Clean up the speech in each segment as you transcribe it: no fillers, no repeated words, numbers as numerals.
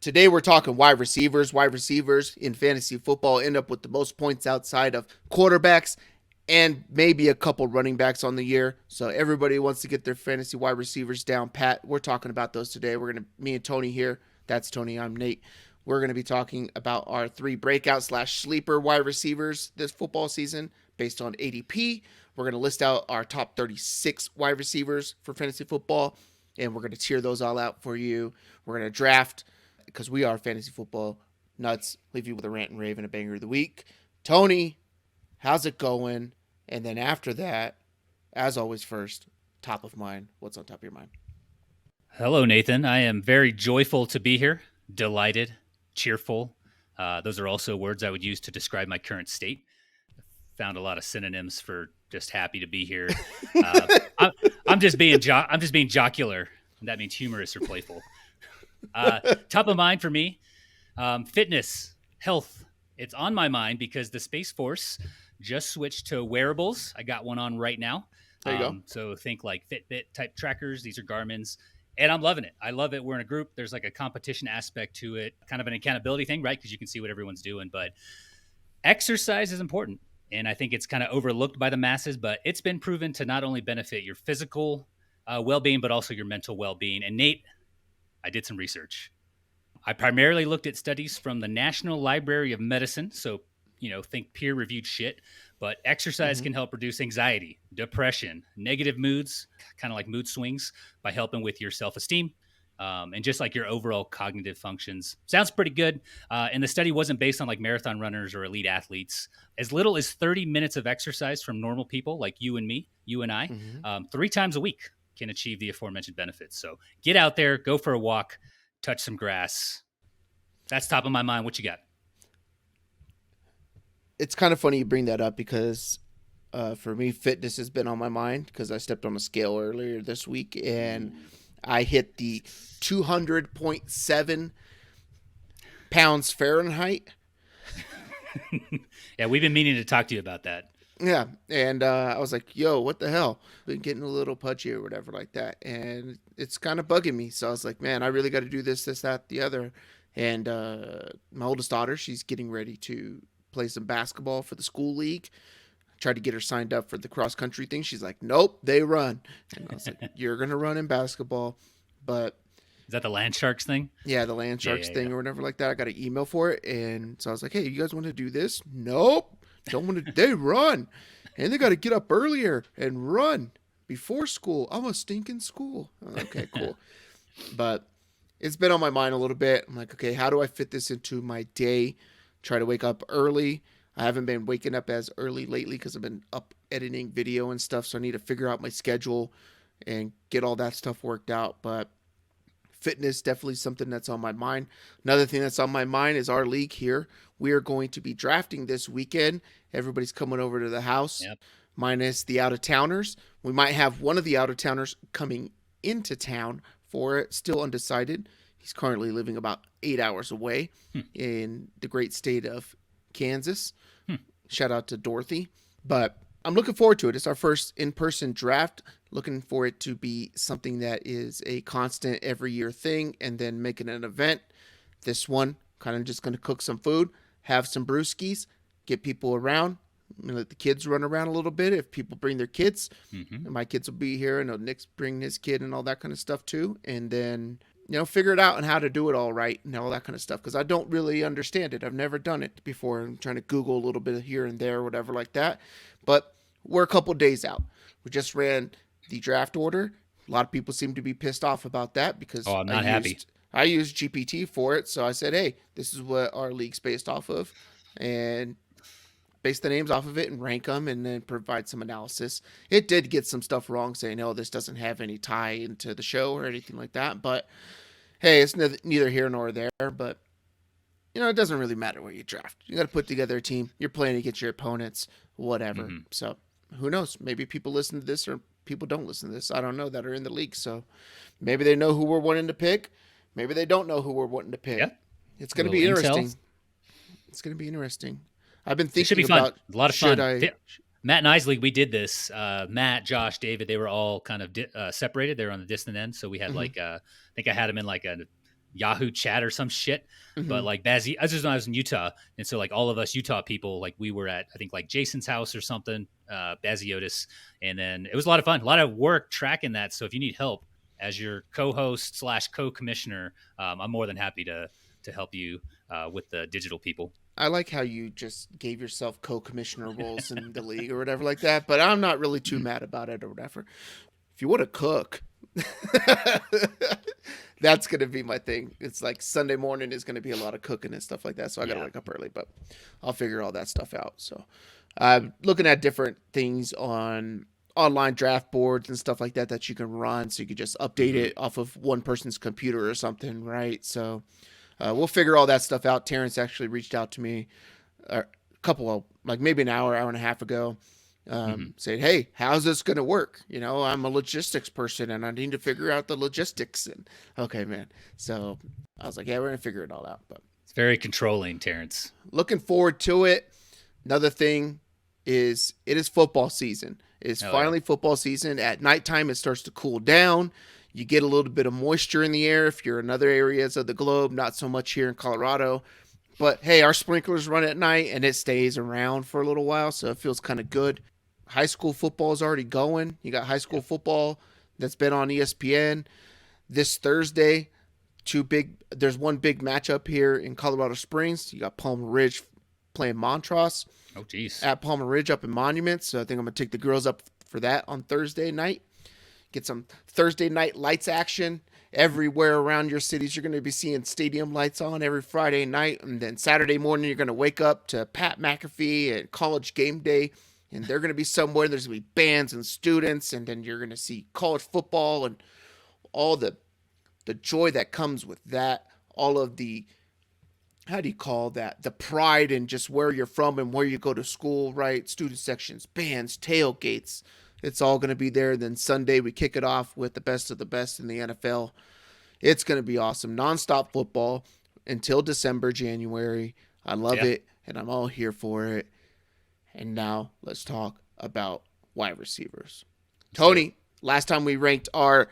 Today we're talking wide receivers. Wide receivers in fantasy football end up with the most points outside of quarterbacks and maybe a couple running backs on the year. So everybody wants to get their fantasy wide receivers down pat. We're talking about those today. Me and Tony here. That's Tony. I'm Nate. We're going to be talking about our 3 breakout / sleeper wide receivers this football season based on ADP. We're going to list out our top 36 wide receivers for fantasy football, and we're going to tier those all out for you. We're going to draft because we are fantasy football nuts. Leave you with a rant and rave and a banger of the week. Tony, how's it going? And then after that, as always, first, top of mind. What's on top of your mind? Hello, Nathan. I am very joyful to be here. Delighted, cheerful. Those are also words I would use to describe my current state. Found a lot of synonyms for just happy to be here. I'm just being jocular. That means humorous or playful. Top of mind for me, fitness, health. It's on my mind because the Space Force just switched to wearables. I got one on right now. There you go. So think like Fitbit type trackers. These are Garmin's. And I'm loving it. I love it. We're in a group. There's like a competition aspect to it, kind of an accountability thing, right? Because you can see what everyone's doing. But exercise is important. And I think it's kind of overlooked by the masses, but it's been proven to not only benefit your physical well-being, but also your mental well-being. And Nate, I did some research. I primarily looked at studies from the National Library of Medicine. So, think peer-reviewed shit. But exercise can help reduce anxiety, depression, negative moods, kind of like mood swings, by helping with your self-esteem and just like your overall cognitive functions. Sounds pretty good. And the study wasn't based on like marathon runners or elite athletes. As little as 30 minutes of exercise from normal people like you and me, you and I, 3 times a week can achieve the aforementioned benefits. So get out there, go for a walk, touch some grass. That's top of my mind. What you got? It's kind of funny you bring that up because for me, fitness has been on my mind because I stepped on a scale earlier this week and I hit the 200.7 pounds Fahrenheit. Yeah, we've been meaning to talk to you about that. Yeah, and I was like, yo, what the hell? Been getting a little pudgy or whatever like that, and it's kind of bugging me. So I was like, man, I really got to do this, that, the other. And my oldest daughter, she's getting ready to play some basketball for the school league. Tried to get her signed up for the cross-country thing. She's like, nope, they run. And I was like, you're going to run in basketball. But is that the Land Sharks thing? Yeah, the Land Sharks thing or whatever like that. I got an email for it. And so I was like, hey, you guys want to do this? Nope. Don't want to. They run. And they got to get up earlier and run before school. I'm a stinking school. Okay, cool. But it's been on my mind a little bit. I'm like, okay, how do I fit this into my day? Try to wake up early. I haven't been waking up as early lately because I've been up editing video and stuff. So I need to figure out my schedule and get all that stuff worked out. But fitness, definitely something that's on my mind. Another thing that's on my mind is our league here. We are going to be drafting this weekend. Everybody's coming over to the house, minus the out-of-towners. We might have one of the out-of-towners coming into town for it, still undecided. He's currently living about 8 hours away in the great state of Kansas. Shout out to Dorothy. But I'm looking forward to it. It's our first in-person draft. Looking for it to be something that is a constant every year thing and then make it an event. This one, kind of just going to cook some food, have some brewskis, get people around, let the kids run around a little bit. If people bring their kids, and my kids will be here, and Nick's bring his kid and all that kind of stuff too. And then, figure it out and how to do it all right and all that kind of stuff. Because I don't really understand it. I've never done it before. I'm trying to Google a little bit here and there, whatever like that. But we're a couple days out. We just ran the draft order. A lot of people seem to be pissed off about that because I'm not happy. I used GPT for it. So I said, hey, this is what our league's based off of. And base the names off of it and rank them and then provide some analysis. It did get some stuff wrong saying, oh, this doesn't have any tie into the show or anything like that. But hey, it's neither here nor there. But, it doesn't really matter where you draft. You got to put together a team. You're playing against your opponents, whatever. So who knows? Maybe people listen to this or people don't listen to this. I don't know, that are in the league. So maybe they know who we're wanting to pick. Maybe they don't know who we're wanting to pick. Yeah. It's going to be interesting. It's going to be interesting. I've been thinking it should be about fun. A lot of fun. Matt and I's league, we did this. Matt, Josh, David, they were all kind of separated. They were on the distant end. So we had I think I had them in like a Yahoo chat or some shit. Mm-hmm. But like Bazzy, I just know I was in Utah, and so like all of us Utah people, like we were at I think like Jason's house or something, Baziotis, and then it was a lot of fun, a lot of work tracking that. So if you need help as your co-host slash co-commissioner, I'm more than happy to help you with the digital people. I like how you just gave yourself co-commissioner roles in the league or whatever like that, but I'm not really too mad about it or whatever. If you want to cook, that's gonna be my thing. It's like Sunday morning is gonna be a lot of cooking and stuff like that, so I gotta Yeah. wake up early, but I'll figure all that stuff out. So I'm looking at different things on online draft boards and stuff like that that you can run, so you can just update Mm-hmm. it off of one person's computer or something, right? So we'll figure all that stuff out. Terrence actually reached out to me a couple of like maybe an hour and a half ago, Mm-hmm. saying, "Hey, how's this gonna work? You know, I'm a logistics person and I need to figure out the logistics." And okay, man. So I was like, "Yeah, we're gonna figure it all out." But It's very controlling, Terrence. looking forward to it. Another thing is it is football season. It's Oh yeah. finally football season. At nighttime, it starts to cool down. You get a little bit of moisture in the air if you're in other areas of the globe, not so much here in Colorado. But hey, our sprinklers run at night and it stays around for a little while, so it feels kind of good. High school football is already going. You got high school Yep. football that's been on ESPN this Thursday. There's one big matchup here in Colorado Springs. You got Palm Ridge playing Montrose Oh geez. at Palmer Ridge up in Monument. So I think I'm gonna take the girls up for that on Thursday night. Get some Thursday night lights action everywhere around your cities. You're going to be seeing stadium lights on every Friday night, and then Saturday morning you're going to wake up to Pat McAfee and College Game Day, and they're going to be somewhere. There's going to be bands and students, and then you're going to see college football and all the joy that comes with that. All of the how do you call that? The pride in just where you're from and where you go to school, right? Student sections, bands, tailgates. It's all going to be there. Then Sunday, we kick it off with the best of the best in the NFL. It's going to be awesome. Nonstop football until December, January. I love Yeah. it, and I'm all here for it. And now let's talk about wide receivers. Let's do it. Tony, last time we ranked our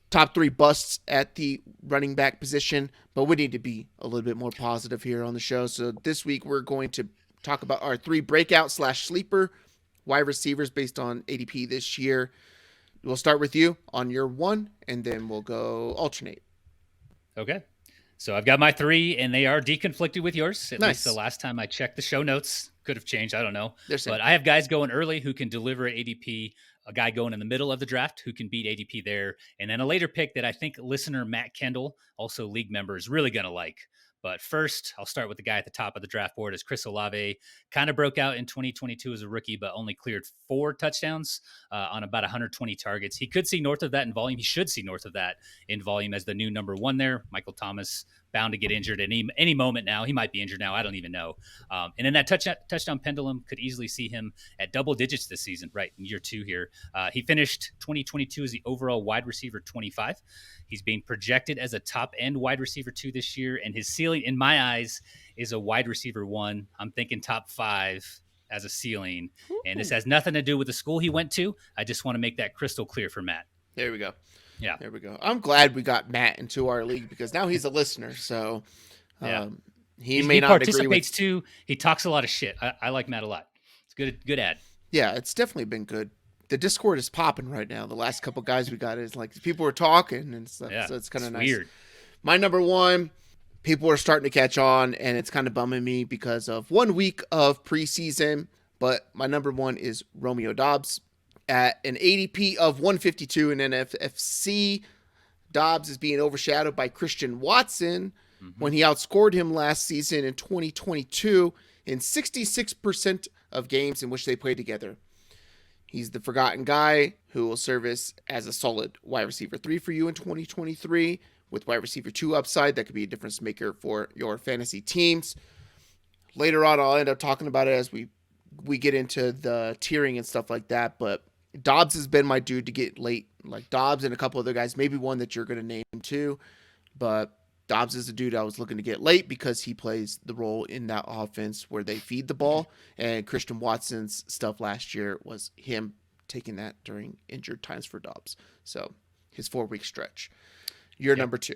top three busts at the running back position, but we need to be a little bit more positive here on the show. So this week we're going to talk about our three breakout slash sleeper wide receivers based on ADP this year. We'll start with you on your one, and then we'll go alternate. Okay. So I've got my three, and they are deconflicted with yours. At least the Nice. last time I checked the show notes. Could have changed. I don't know. They're same. But I have guys going early who can deliver at ADP, a guy going in the middle of the draft who can beat ADP there, and then a later pick that I think listener Matt Kendall, also league member, is really going to like. But first, I'll start with the guy at the top of the draft board is Chris Olave. Kind of broke out in 2022 as a rookie, but only cleared 4 touchdowns on about 120 targets. He could see north of that in volume. He should see north of that in volume as the new number one there. Michael Thomas bound to get injured at any moment now. He might be injured now. I don't even know. And then that touchdown pendulum could easily see him at double digits this season, right, in year 2 here. He finished 2022 as the overall wide receiver 25. He's being projected as a top end wide receiver 2 this year, and his ceiling, in my eyes, is a wide receiver 1. I'm thinking top 5 as a ceiling, and this has nothing to do with the school he went to. I just want to make that crystal clear for Matt. There we go. Yeah. There we go. I'm glad we got Matt into our league because now he's a listener. So Yeah. he may He not agree participates with. too. He talks a lot of shit. I like Matt a lot. It's good ad. Yeah, it's definitely been good. The Discord is popping right now. The last couple guys we got is like people are talking and stuff. Yeah. So it's kind of nice. Weird. My number one, people are starting to catch on, and it's kind of bumming me because of 1 week of preseason. But my number one is Romeo Dobbs at an ADP of 152 in NFFC. Dobbs is being overshadowed by Christian Watson when he outscored him last season in 2022 in 66% of games in which they played together. He's the forgotten guy who will service as a solid wide receiver 3 for you in 2023 with wide receiver 2 upside. That could be a difference maker for your fantasy teams. Later on, I'll end up talking about it as we get into the tiering and stuff like that, but Dobbs has been my dude to get late. Like Dobbs and a couple other guys, maybe one that you're going to name too, but Dobbs is a dude I was looking to get late because he plays the role in that offense where they feed the ball, and Christian Watson's stuff last year was him taking that during injured times for Dobbs. So his 4 week stretch. You're Yep. number 2.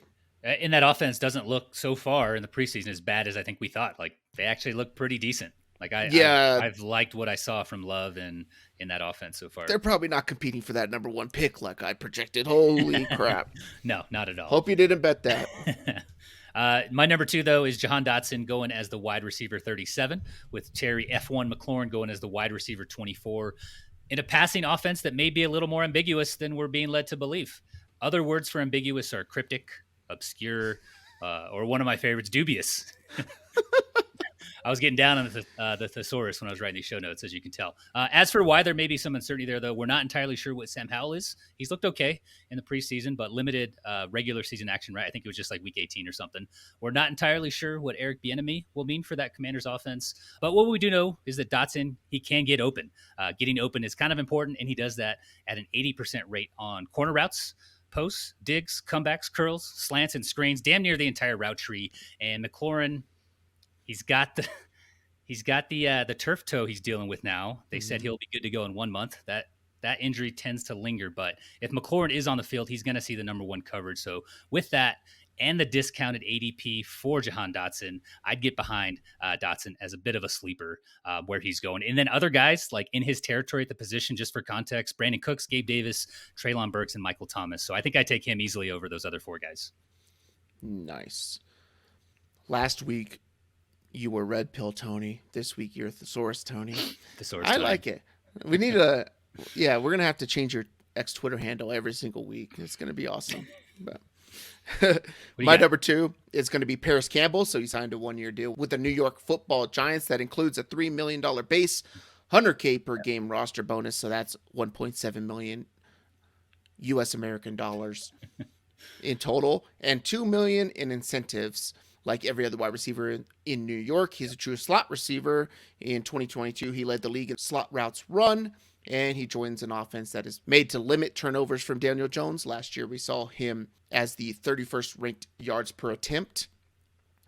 And that offense doesn't look so far in the preseason as bad as I think we thought. Like they actually look pretty decent. Like Yeah, I've liked what I saw from Love and in that offense so far. they're probably not competing for that number one pick like I projected. Holy crap. No, not at all. Hope you didn't bet that. My number 2, though, is Jahan Dotson going as the wide receiver 37, with Terry F1 McLaurin going as the wide receiver 24, in a passing offense that may be a little more ambiguous than we're being led to believe. Other words for ambiguous are cryptic, obscure, or one of my favorites, dubious. I was getting down on the thesaurus when I was writing these show notes, as you can tell. As for why there may be some uncertainty there, though, we're not entirely sure what Sam Howell is. He's looked okay in the preseason, but limited regular season action, right? I think it was just like week 18 or something. We're not entirely sure what Eric Bieniemy will mean for that Commanders offense. But what we do know is that Dotson, he can get open. Getting open is kind of important, and he does that at an 80% rate on corner routes, posts, digs, comebacks, curls, slants, and screens, damn near the entire route tree. And McLaurin, he's got the turf toe he's dealing with now. They said he'll be good to go in 1 month. That injury tends to linger, but if McLaurin is on the field, he's going to see the number one coverage. So with that and the discounted ADP for Jahan Dotson, I'd get behind Dotson as a bit of a sleeper where he's going. And then other guys like in his territory at the position, just for context, Brandon Cooks, Gabe Davis, Treylon Burks, and Michael Thomas. So I think I take him easily over those other 4 guys. Nice. Last week, you were red pill Tony. This week you're thesaurus Tony. Thesaurus I Tony. like it. We need we're gonna have to change your X Twitter handle every single week. It's gonna be awesome. But my number 2 is gonna be Paris Campbell. So he signed a 1-year deal with the New York Football Giants that includes a $3 million base, $100K per game roster bonus. So that's 1.7 million U.S. American dollars in total, and $2 million in incentives. Like every other wide receiver in New York, he's a true slot receiver. In 2022, he led the league in slot routes run, and he joins an offense that is made to limit turnovers from Daniel Jones. Last year, we saw him as the 31st ranked yards per attempt.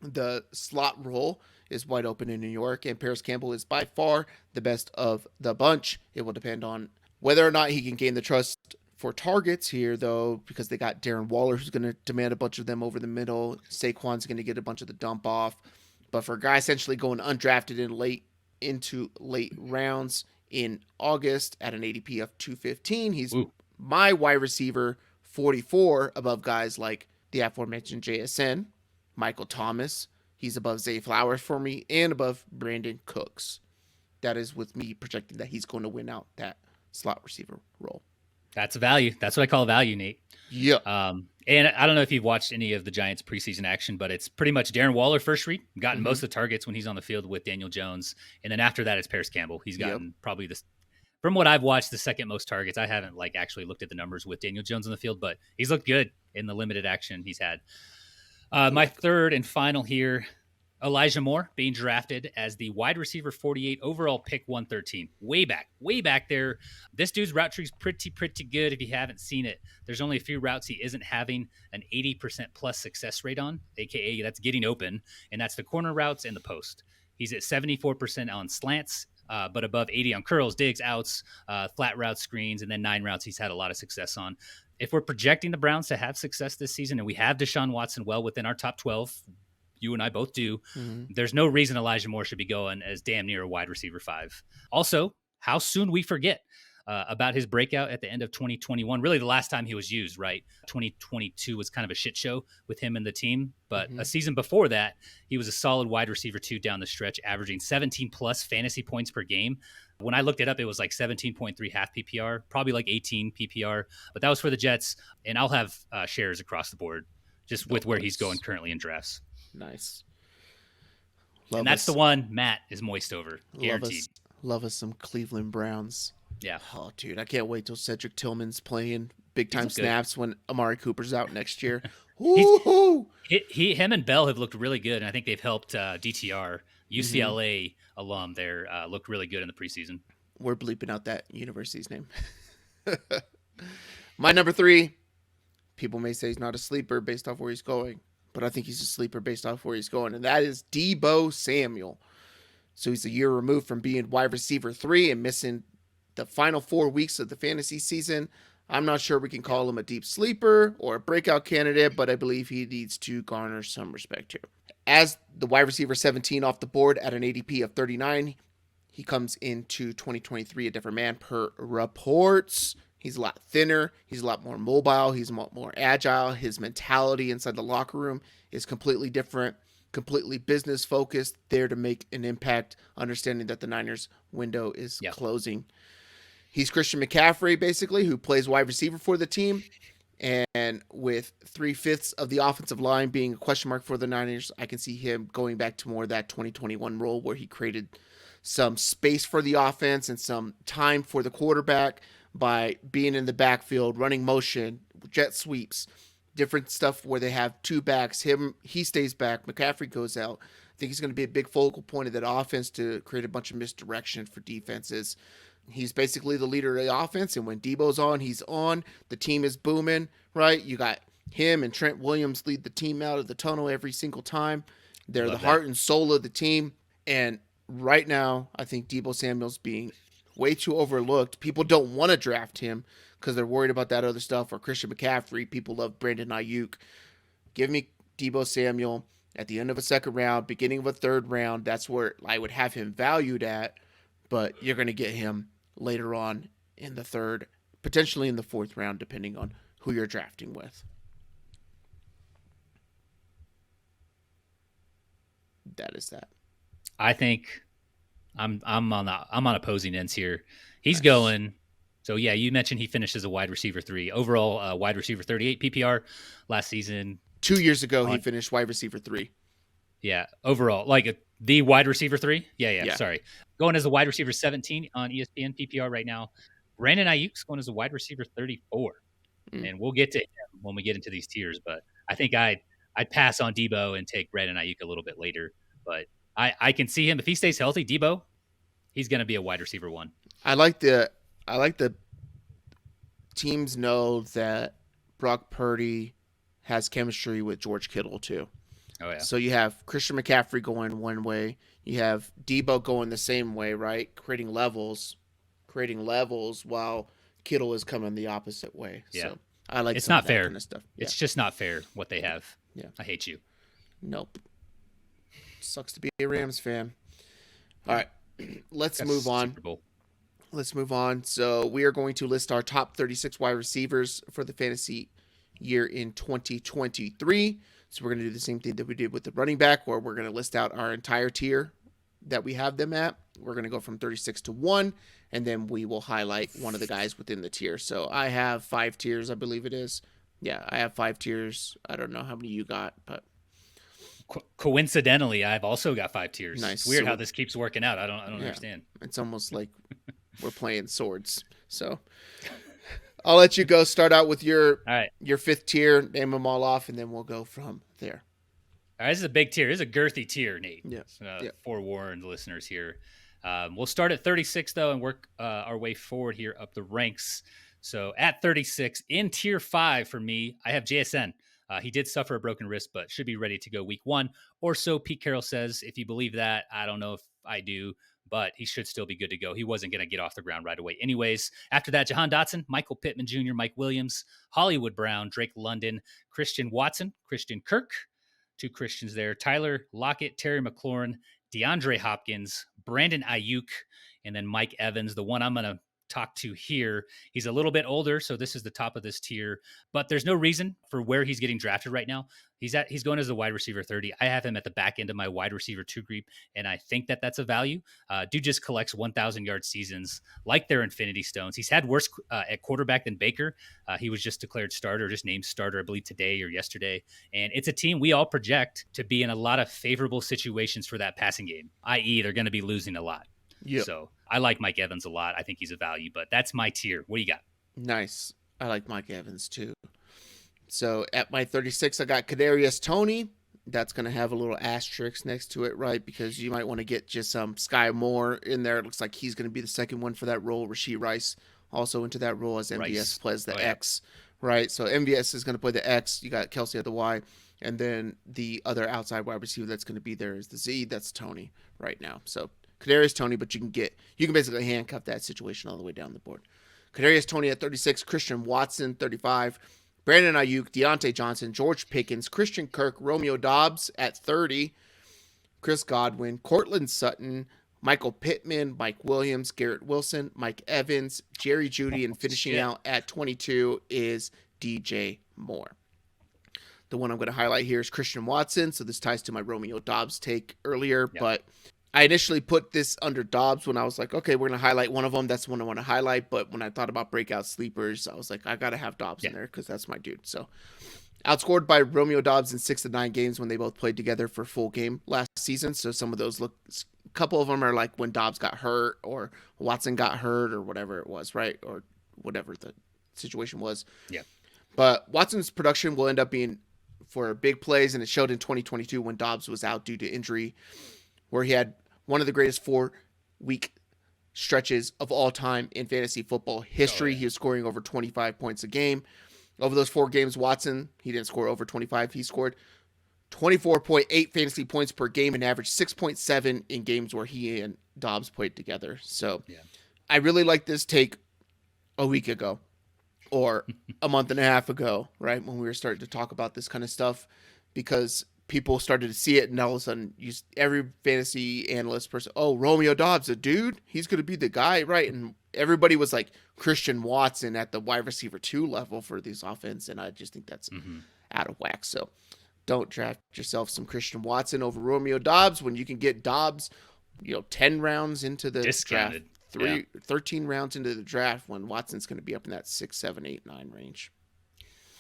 The slot role is wide open in New York, and Paris Campbell is by far the best of the bunch. It will depend on whether or not he can gain the trust for targets here, though, because they got Darren Waller, who's going to demand a bunch of them over the middle. Saquon's going to get a bunch of the dump off. But for a guy essentially going undrafted into late rounds in August at an ADP of 215, he's my wide receiver 44 above guys like the aforementioned JSN, Michael Thomas. He's above Zay Flowers for me and above Brandon Cooks. That is with me projecting that he's going to win out that slot receiver role. That's value. That's what I call value, Nate. Yeah. And I don't know if you've watched any of the Giants preseason action, but it's pretty much Darren Waller first read, gotten most of the targets when he's on the field with Daniel Jones. And then after that, it's Paris Campbell. He's gotten probably this, from what I've watched, the second most targets. I haven't actually looked at the numbers with Daniel Jones on the field, but he's looked good in the limited action he's had. My third and final here, Elijah Moore being drafted as the wide receiver 48 overall pick 113. Way back there. This dude's route tree is pretty good if you haven't seen it. There's only a few routes he isn't having an 80% plus success rate on, aka that's getting open, and that's the corner routes and the post. He's at 74% on slants, but above 80 on curls, digs, outs, flat route screens, and then 9 routes he's had a lot of success on. If we're projecting the Browns to have success this season, and we have Deshaun Watson well within our top 12, you and I both do, there's no reason Elijah Moore should be going as damn near a wide receiver 5. Also, how soon we forget about his breakout at the end of 2021. Really the last time he was used, right? 2022 was kind of a shit show with him and the team. But a season before that, he was a solid wide receiver 2 down the stretch, averaging 17 plus fantasy points per game. When I looked it up, it was like 17.3 half PPR, probably like 18 PPR. But that was for the Jets. And I'll have shares across the board just with where he's going currently in drafts. Nice. And that's the one Matt is moist over. Guaranteed. Love us some Cleveland Browns. Yeah. Oh, dude, I can't wait till Cedric Tillman's playing big time snaps when Amari Cooper's out next year. Him and Bell have looked really good, and I think they've helped DTR, UCLA alum there, look really good in the preseason. We're bleeping out that university's name. My number 3, people may say he's not a sleeper based off where he's going, but I think he's a sleeper based off where he's going, and that is Deebo Samuel. So he's a year removed from being wide receiver 3 and missing the final 4 weeks of the fantasy season. I'm not sure we can call him a deep sleeper or a breakout candidate, but I believe he needs to garner some respect here. As the wide receiver 17 off the board at an ADP of 39, he comes into 2023 a different man per reports. He's a lot thinner. He's a lot more mobile. He's a lot more agile. His mentality inside the locker room is completely different, completely business focused, there to make an impact, understanding that the Niners window is closing. He's Christian McCaffrey, basically, who plays wide receiver for the team. And with 3/5 of the offensive line being a question mark for the Niners, I can see him going back to more of that 2021 role where he created some space for the offense and some time for the quarterback by being in the backfield, running motion, jet sweeps, different stuff where they have two backs. He stays back, McCaffrey goes out. I think he's going to be a big focal point of that offense to create a bunch of misdirection for defenses. He's basically the leader of the offense, and when Debo's on, he's on. The team is booming, right? You got him and Trent Williams lead the team out of the tunnel every single time. They're the heart and soul of the team. And right now, I think Deebo Samuel's being way too overlooked. People don't want to draft him because they're worried about that other stuff. Or Christian McCaffrey. People love Brandon Ayuk. Give me Deebo Samuel at the end of a second round, beginning of a third round. That's where I would have him valued at. But you're going to get him later on in the third, potentially in the fourth round, depending on who you're drafting with. That is that. I think I'm on opposing ends here. He's going. So yeah, you mentioned he finished as a wide receiver 3 overall, wide receiver 38 PPR last season. 2 years ago, he finished wide receiver 3. Yeah, overall, like the wide receiver 3. Yeah. Sorry, going as a wide receiver 17 on ESPN PPR right now. Brandon Ayuk's going as a wide receiver 34, and we'll get to him when we get into these tiers. But I think I'd pass on Debo and take Brandon Ayuk a little bit later. But I can see him if he stays healthy. Debo, he's going to be a wide receiver 1. I like the teams know that Brock Purdy has chemistry with George Kittle too. Oh, yeah. So you have Christian McCaffrey going one way. You have Debo going the same way, right? Creating levels while Kittle is coming the opposite way. Yeah. So I like it's not fair. Kind of stuff. Yeah. It's just not fair what they have. Yeah. I hate you. Nope. Sucks to be a Rams fan. All right. Let's move on. Let's move on. So we are going to list our top 36 wide receivers for the fantasy year in 2023. So we're going to do the same thing that we did with the running back, where we're going to list out our entire tier that we have them at. We're going to go from 36 to 1, and then we will highlight one of the guys within the tier. So I have 5 tiers, I believe it is. Yeah, I have 5 tiers. I don't know how many you got, but coincidentally, I've also got 5 tiers. Nice. It's weird how this keeps working out. I don't understand. It's almost like we're playing swords. So I'll let you go. Start out with your 5th tier, name them all off, and then we'll go from there. All right, this is a big tier. This is a girthy tier, Nate. Yeah. Forewarned listeners here. We'll start at 36, though, and work our way forward here up the ranks. So at 36, in tier 5 for me, I have JSN. He did suffer a broken wrist, but should be ready to go week 1 or so. Pete Carroll says, if you believe that, I don't know if I do, but he should still be good to go. He wasn't going to get off the ground right away anyways. After that, Jahan Dotson, Michael Pittman Jr., Mike Williams, Hollywood Brown, Drake London, Christian Watson, Christian Kirk, 2 Christians there, Tyler Lockett, Terry McLaurin, DeAndre Hopkins, Brandon Ayuk, and then Mike Evans, the one I'm going to talk to here. He's a little bit older, so this is the top of this tier, but there's no reason for where he's getting drafted right now. He's going as a wide receiver 30. I have him at the back end of my wide receiver 2 group, and I think that's a value. Dude just collects 1,000-yard seasons like they're infinity stones. He's had worse at quarterback than Baker. He was just declared starter, just named starter, I believe, today or yesterday. And it's a team we all project to be in a lot of favorable situations for that passing game, i.e. they're going to be losing a lot. Yep. So I like Mike Evans a lot. I think he's a value, but that's my tier. What do you got? Nice. I like Mike Evans too. So at my 36, I got Kadarius Toney. That's going to have a little asterisk next to it, right? Because you might want to get just some Sky Moore in there. It looks like he's going to be the second one for that role. Rashee Rice also into that role as MVS plays the X, right? So MVS is going to play the X. You got Kelsey at the Y. And then the other outside wide receiver that's going to be there is the Z. That's Toney right now. So Kadarius Toney, but you can basically handcuff that situation all the way down the board. Kadarius Toney at 36, Christian Watson 35, Brandon Ayuk, Deontay Johnson, George Pickens, Christian Kirk, Romeo Doubs at 30, Chris Godwin, Cortland Sutton, Michael Pittman, Mike Williams, Garrett Wilson, Mike Evans, Jerry Jeudy, and finishing out at 22 is DJ Moore. The one I'm going to highlight here is Christian Watson, so this ties to my Romeo Doubs take earlier, but I initially put this under Doubs when I was like, okay, we're going to highlight one of them. That's the one I want to highlight, but when I thought about breakout sleepers, I was like, I got to have Doubs in there because that's my dude. So outscored by Romeo Doubs in 6 of 9 games when they both played together for full game last season. So some of those a couple of them are like when Doubs got hurt or Watson got hurt or whatever it was, right? Or whatever the situation was. Yeah. But Watson's production will end up being for big plays, and it showed in 2022 when Doubs was out due to injury, where he had one of the greatest 4-week stretches of all time in fantasy football history. He was scoring over 25 points a game. Over those 4 games, Watson, he didn't score over 25. He scored 24.8 fantasy points per game and averaged 6.7 in games where he and Doubs played together. So I really like this take a week ago or a month and a half ago, right, when we were starting to talk about this kind of stuff, because people started to see it, and all of a sudden, every fantasy analyst person, oh, Romeo Doubs, a dude, he's going to be the guy, right? And everybody was like Christian Watson at the wide receiver 2 level for this offense, and I just think that's out of whack. So don't draft yourself some Christian Watson over Romeo Doubs when you can get Doubs, 10 rounds into the discounted. draft. 13 rounds into the draft when Watson's going to be up in that 6, 7, 8, 9 range.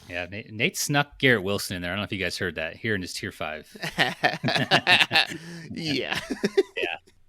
Yeah, Nate snuck Garrett Wilson in there. I don't know if you guys heard that here in his tier 5. Yeah.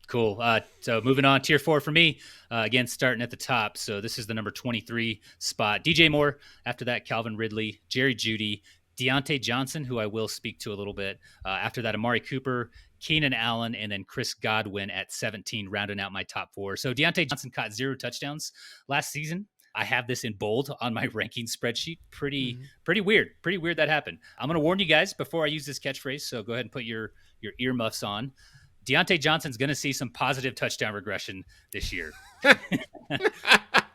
Cool. So moving on, tier 4 for me, again, starting at the top. So this is the number 23 spot. DJ Moore. After that, Calvin Ridley, Jerry Jeudy, Deontay Johnson, who I will speak to a little bit. After that, Amari Cooper, Keenan Allen, and then Chris Godwin at 17, rounding out my top 4. So Deontay Johnson caught 0 touchdowns last season. I have this in bold on my ranking spreadsheet. Pretty weird. Pretty weird that happened. I'm going to warn you guys before I use this catchphrase, so go ahead and put your earmuffs on. Deontay Johnson's going to see some positive touchdown regression this year.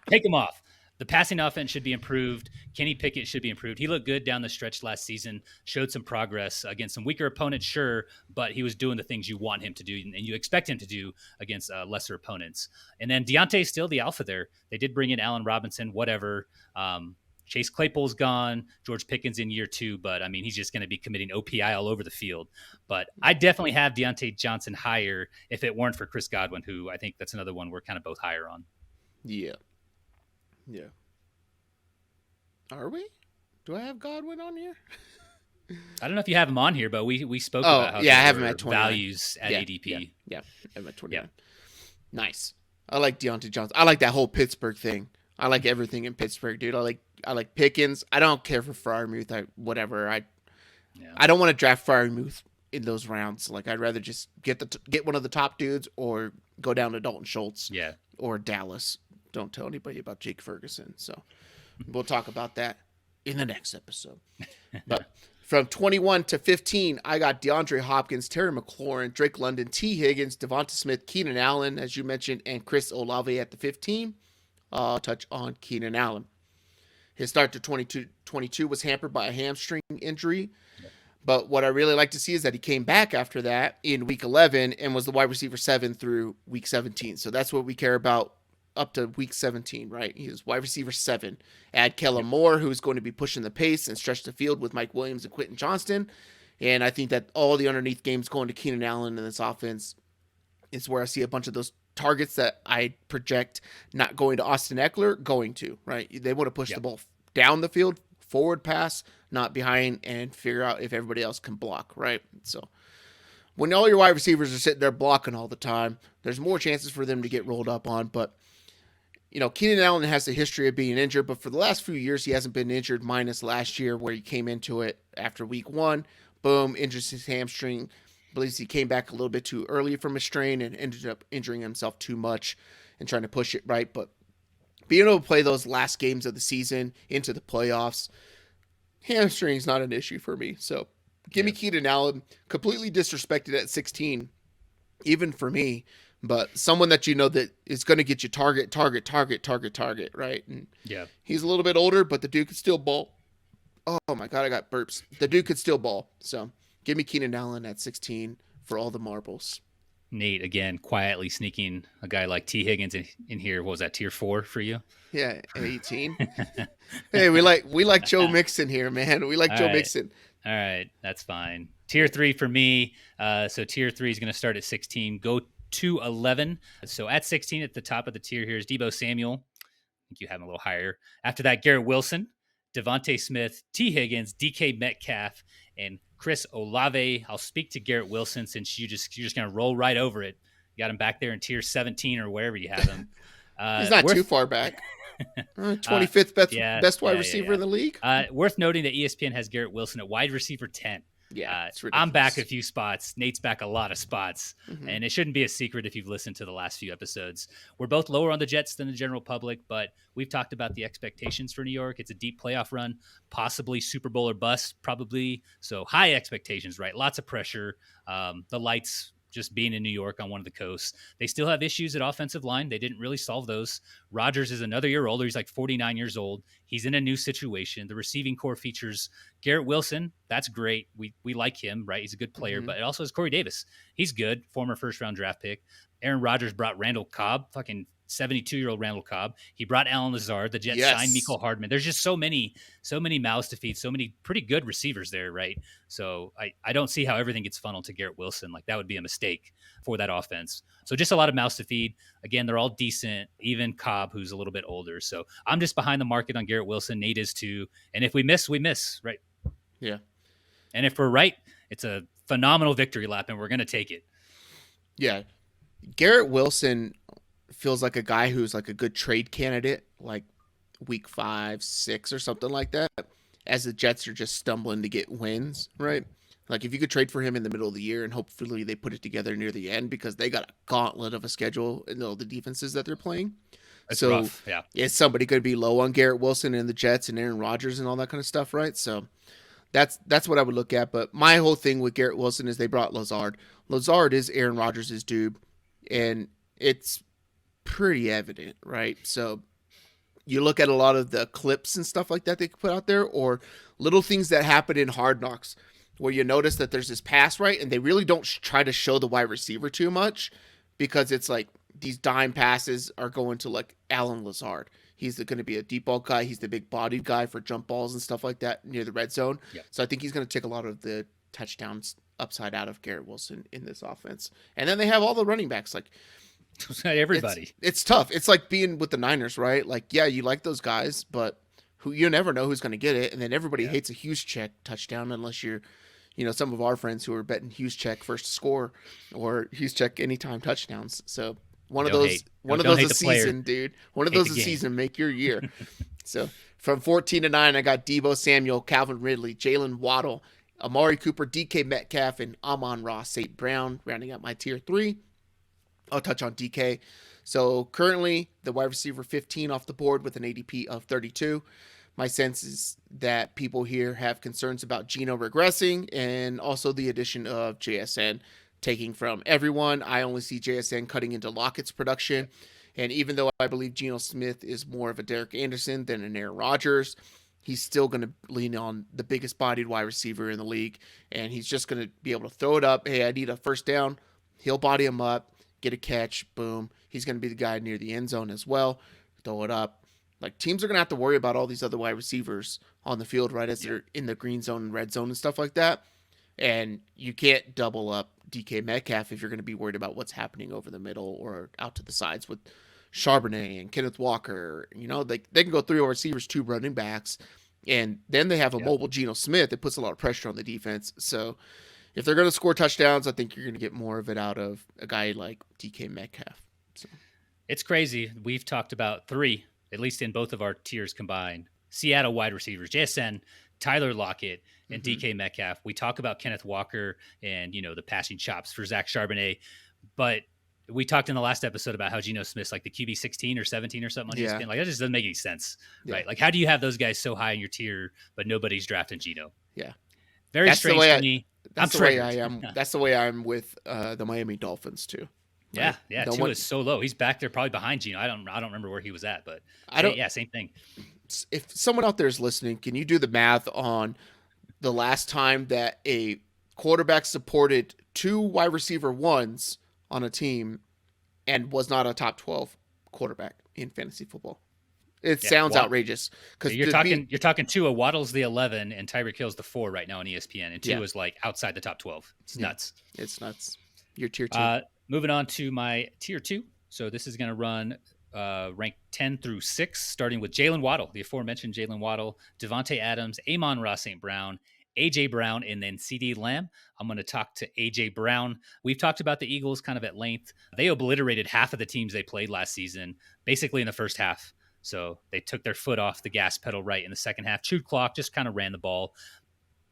Take him off. The passing offense should be improved. Kenny Pickett should be improved. He looked good down the stretch last season, showed some progress against some weaker opponents, sure, but he was doing the things you want him to do and you expect him to do against lesser opponents. And then Deontay's still the alpha there. They did bring in Allen Robinson, whatever. Chase Claypool's gone. George Pickens in year 2, but I mean, he's just going to be committing OPI all over the field. But I definitely have Deontay Johnson higher if it weren't for Chris Godwin, who I think that's another one we're kind of both higher on. Yeah. Yeah. Are we? Do I have Godwin on here? I don't know if you have him on here, but we spoke about how I have him at 29. Values at ADP. Yeah, I'm at 29. Nice. I like Deontay Johnson. I like that whole Pittsburgh thing. I like everything in Pittsburgh, dude. I like Pickens. I don't care for Freiermuth. Whatever. I don't want to draft Freiermuth in those rounds. Like, I'd rather just get one of the top dudes or go down to Dalton Schultz. Yeah. Or Dallas. Don't tell anybody about Jake Ferguson. So we'll talk about that in the next episode. But from 21 to 15, I got DeAndre Hopkins, Terry McLaurin, Drake London, T. Higgins, Devonta Smith, Keenan Allen, as you mentioned, and Chris Olave at the 15. I'll touch on Keenan Allen. His start to 2022 was hampered by a hamstring injury. But what I really like to see is that he came back after that in week 11 and was the wide receiver 7 through week 17. So that's what we care about up to week 17, right? He was wide receiver 7. Add Kellen Moore, who's going to be pushing the pace and stretch the field with Mike Williams and Quentin Johnston. And I think that all the underneath games going to Keenan Allen in this offense is where I see a bunch of those targets that I project not going to Austin Eckler, going to, right? They want to push the ball down the field, forward pass, not behind, and figure out if everybody else can block, right? So when all your wide receivers are sitting there blocking all the time, there's more chances for them to get rolled up on. But Keenan Allen has a history of being injured, but for the last few years, he hasn't been injured, minus last year where he came into it after week 1. Boom, injures his hamstring. Believes he came back a little bit too early from a strain and ended up injuring himself too much and trying to push it right. But being able to play those last games of the season into the playoffs, hamstring's not an issue for me. So give me Keenan Allen, completely disrespected at 16, even for me. but someone that you know that is going to get you target, right? And Yeah. he's a little bit older, but the dude could still ball. Oh my god, I got burps. The dude could still ball. So give me Keenan Allen at 16 for all the marbles. Nate, again, quietly sneaking a guy like T. Higgins in here. What was that, tier 4 for you? Yeah, 18. Hey, we like Joe Mixon here, man. We like All Joe right. Mixon. All right. That's fine. Tier 3 for me. So tier 3 is going to start at 16, go to 11. So at 16 at the top of the tier here is Debo Samuel. I think you have him a little higher. After that, Garrett Wilson, Devontae Smith, T. Higgins, DK Metcalf, and Chris Olave. I'll speak to Garrett Wilson since you're just going to roll right over it. You got him back there in tier 17 or wherever you have him. He's not too far back. 25th best wide receiver in the league. Worth noting that ESPN has Garrett Wilson at wide receiver 10. Yeah, I'm back a few spots. Nate's back a lot of spots. Mm-hmm. And it shouldn't be a secret if you've listened to the last few episodes. We're both lower on the Jets than the general public, but we've talked about the expectations for New York. It's a deep playoff run, possibly Super Bowl or bust, probably. So high expectations, right? Lots of pressure. The lights just being in New York on one of the coasts. They still have issues at offensive line. They didn't really solve those. Rodgers is another year older. He's like 49 years old. He's in a new situation. The receiving core features Garrett Wilson. That's great. We like him, right? He's a good player, but it also has Corey Davis. He's good, former first-round draft pick. Aaron Rodgers brought Randall Cobb, fucking 72-year-old Randall Cobb. He brought Alan Lazard. The Jets signed Mecole Hardman. There's just so many mouths to feed, so many pretty good receivers there, right? So I don't see how everything gets funneled to Garrett Wilson. Like, that would be a mistake for that offense. So just a lot of mouths to feed. Again, they're all decent, even Cobb, who's a little bit older. So I'm just behind the market on Garrett Wilson. Nate is too. And if we miss, we miss, right? Yeah. And if we're right, it's a phenomenal victory lap, and we're going to take it. Yeah. Garrett Wilson feels like a guy who's like a good trade candidate, like week 5, 6 or something like that, as the Jets are just stumbling to get wins, right? Like, if you could trade for him in the middle of the year and hopefully they put it together near the end, because they got a gauntlet of a schedule in all the defenses that they're playing. It's so rough, yeah. Is somebody going to be low on Garrett Wilson and the Jets and Aaron Rodgers and all that kind of stuff, right? So that's what I would look at. But my whole thing with Garrett Wilson is they brought Lazard. Lazard is Aaron Rodgers' dude, and it's pretty evident, right? So you look at a lot of the clips and stuff like that they put out there, or little things that happen in Hard Knocks where you notice that there's this pass, right? And they really don't try to show the wide receiver too much, because it's like these dime passes are going to like Alan Lazard. He's going to be a deep ball guy. He's the big bodied guy for jump balls and stuff like that near the red zone. Yeah. So I think he's going to take a lot of the touchdowns upside out of Garrett Wilson in this offense. And then they have all the running backs. Like, everybody. It's tough. It's like being with the Niners, right? Like, yeah, you like those guys, but you never know who's going to get it. And then everybody hates a Juszczyk touchdown unless you're, some of our friends who are betting Juszczyk first to score or Juszczyk anytime touchdowns. So one of those a season, dude. One of those a season, make your year. So from 14 to 9, I got Debo Samuel, Calvin Ridley, Jalen Waddle, Amari Cooper, DK Metcalf, and Amon-Ra St. Brown, rounding out my tier 3. I'll touch on DK. So currently the wide receiver 15 off the board with an ADP of 32. My sense is that people here have concerns about Geno regressing and also the addition of JSN taking from everyone. I only see JSN cutting into Lockett's production. And even though I believe Geno Smith is more of a Derek Anderson than an Aaron Rodgers, he's still going to lean on the biggest bodied wide receiver in the league. And he's just going to be able to throw it up. Hey, I need a first down. He'll body him up, get a catch, boom. He's going to be the guy near the end zone as well. Throw it up. Like, teams are going to have to worry about all these other wide receivers on the field, right, as they're in the green zone and red zone and stuff like that. And you can't double up DK Metcalf if you're going to be worried about what's happening over the middle or out to the sides with Charbonnet and Kenneth Walker. They can go 3 receivers, 2 running backs, and then they have a mobile Geno Smith. It puts a lot of pressure on the defense. So if they're going to score touchdowns, I think you're going to get more of it out of a guy like DK Metcalf. So it's crazy. We've talked about 3, at least in both of our tiers combined. Seattle wide receivers, JSN, Tyler Lockett, and DK Metcalf. We talk about Kenneth Walker and, the passing chops for Zach Charbonnet. But we talked in the last episode about how Geno Smith's like the QB 16 or 17 or something on ESPN. Like, that just doesn't make any sense, right? Like, how do you have those guys so high in your tier, but nobody's drafting Geno? Yeah. Very strange to me. That's the way I am. That's the way I'm with the Miami Dolphins too. Yeah, Like yeah. no Tua one, is so low. He's back there, probably behind Gino. I don't remember where he was at, but I don't. yeah, same thing. If someone out there is listening, can you do the math on the last time that a quarterback supported two wide receiver ones on a team and was not a top 12 quarterback in fantasy football? It Yeah, sounds Watt. outrageous because You're to be, talking. You're talking Tua. Waddle's the 11, and Tyreek Hill's the 4 right now on ESPN, and yeah, Tua is like outside the top 12. It's yeah, nuts. it's nuts. You're tier two. Moving on to my tier 2. So this is going to run ranked 10 through 6, starting with Jalen Waddle, the aforementioned Jalen Waddle, Devontae Adams, Amon-Ra St. Brown, A.J. Brown, and then C.D. Lamb. I'm going to talk to A.J. Brown. We've talked about the Eagles kind of at length. They obliterated half of the teams they played last season, basically in the first half. So they took their foot off the gas pedal right in the second half, chewed clock, just kind of ran the ball.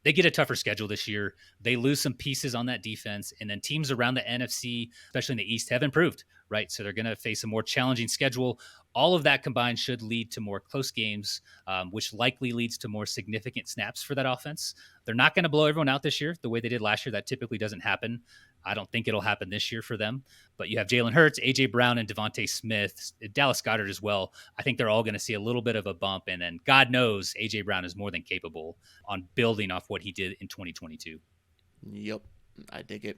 They get a tougher schedule this year. They lose some pieces on that defense. And then teams around the NFC, especially in the East, have improved, right? So they're going to face a more challenging schedule. All of that combined should lead to more close games, which likely leads to more significant snaps for that offense. They're not going to blow everyone out this year the way they did last year. That typically doesn't happen. I don't think it'll happen this year for them. But you have Jalen Hurts, A.J. Brown, and Devontae Smith, Dallas Goedert as well. I think they're all going to see a little bit of a bump. And then God knows A.J. Brown is more than capable on building off what he did in 2022. Yep, I dig it.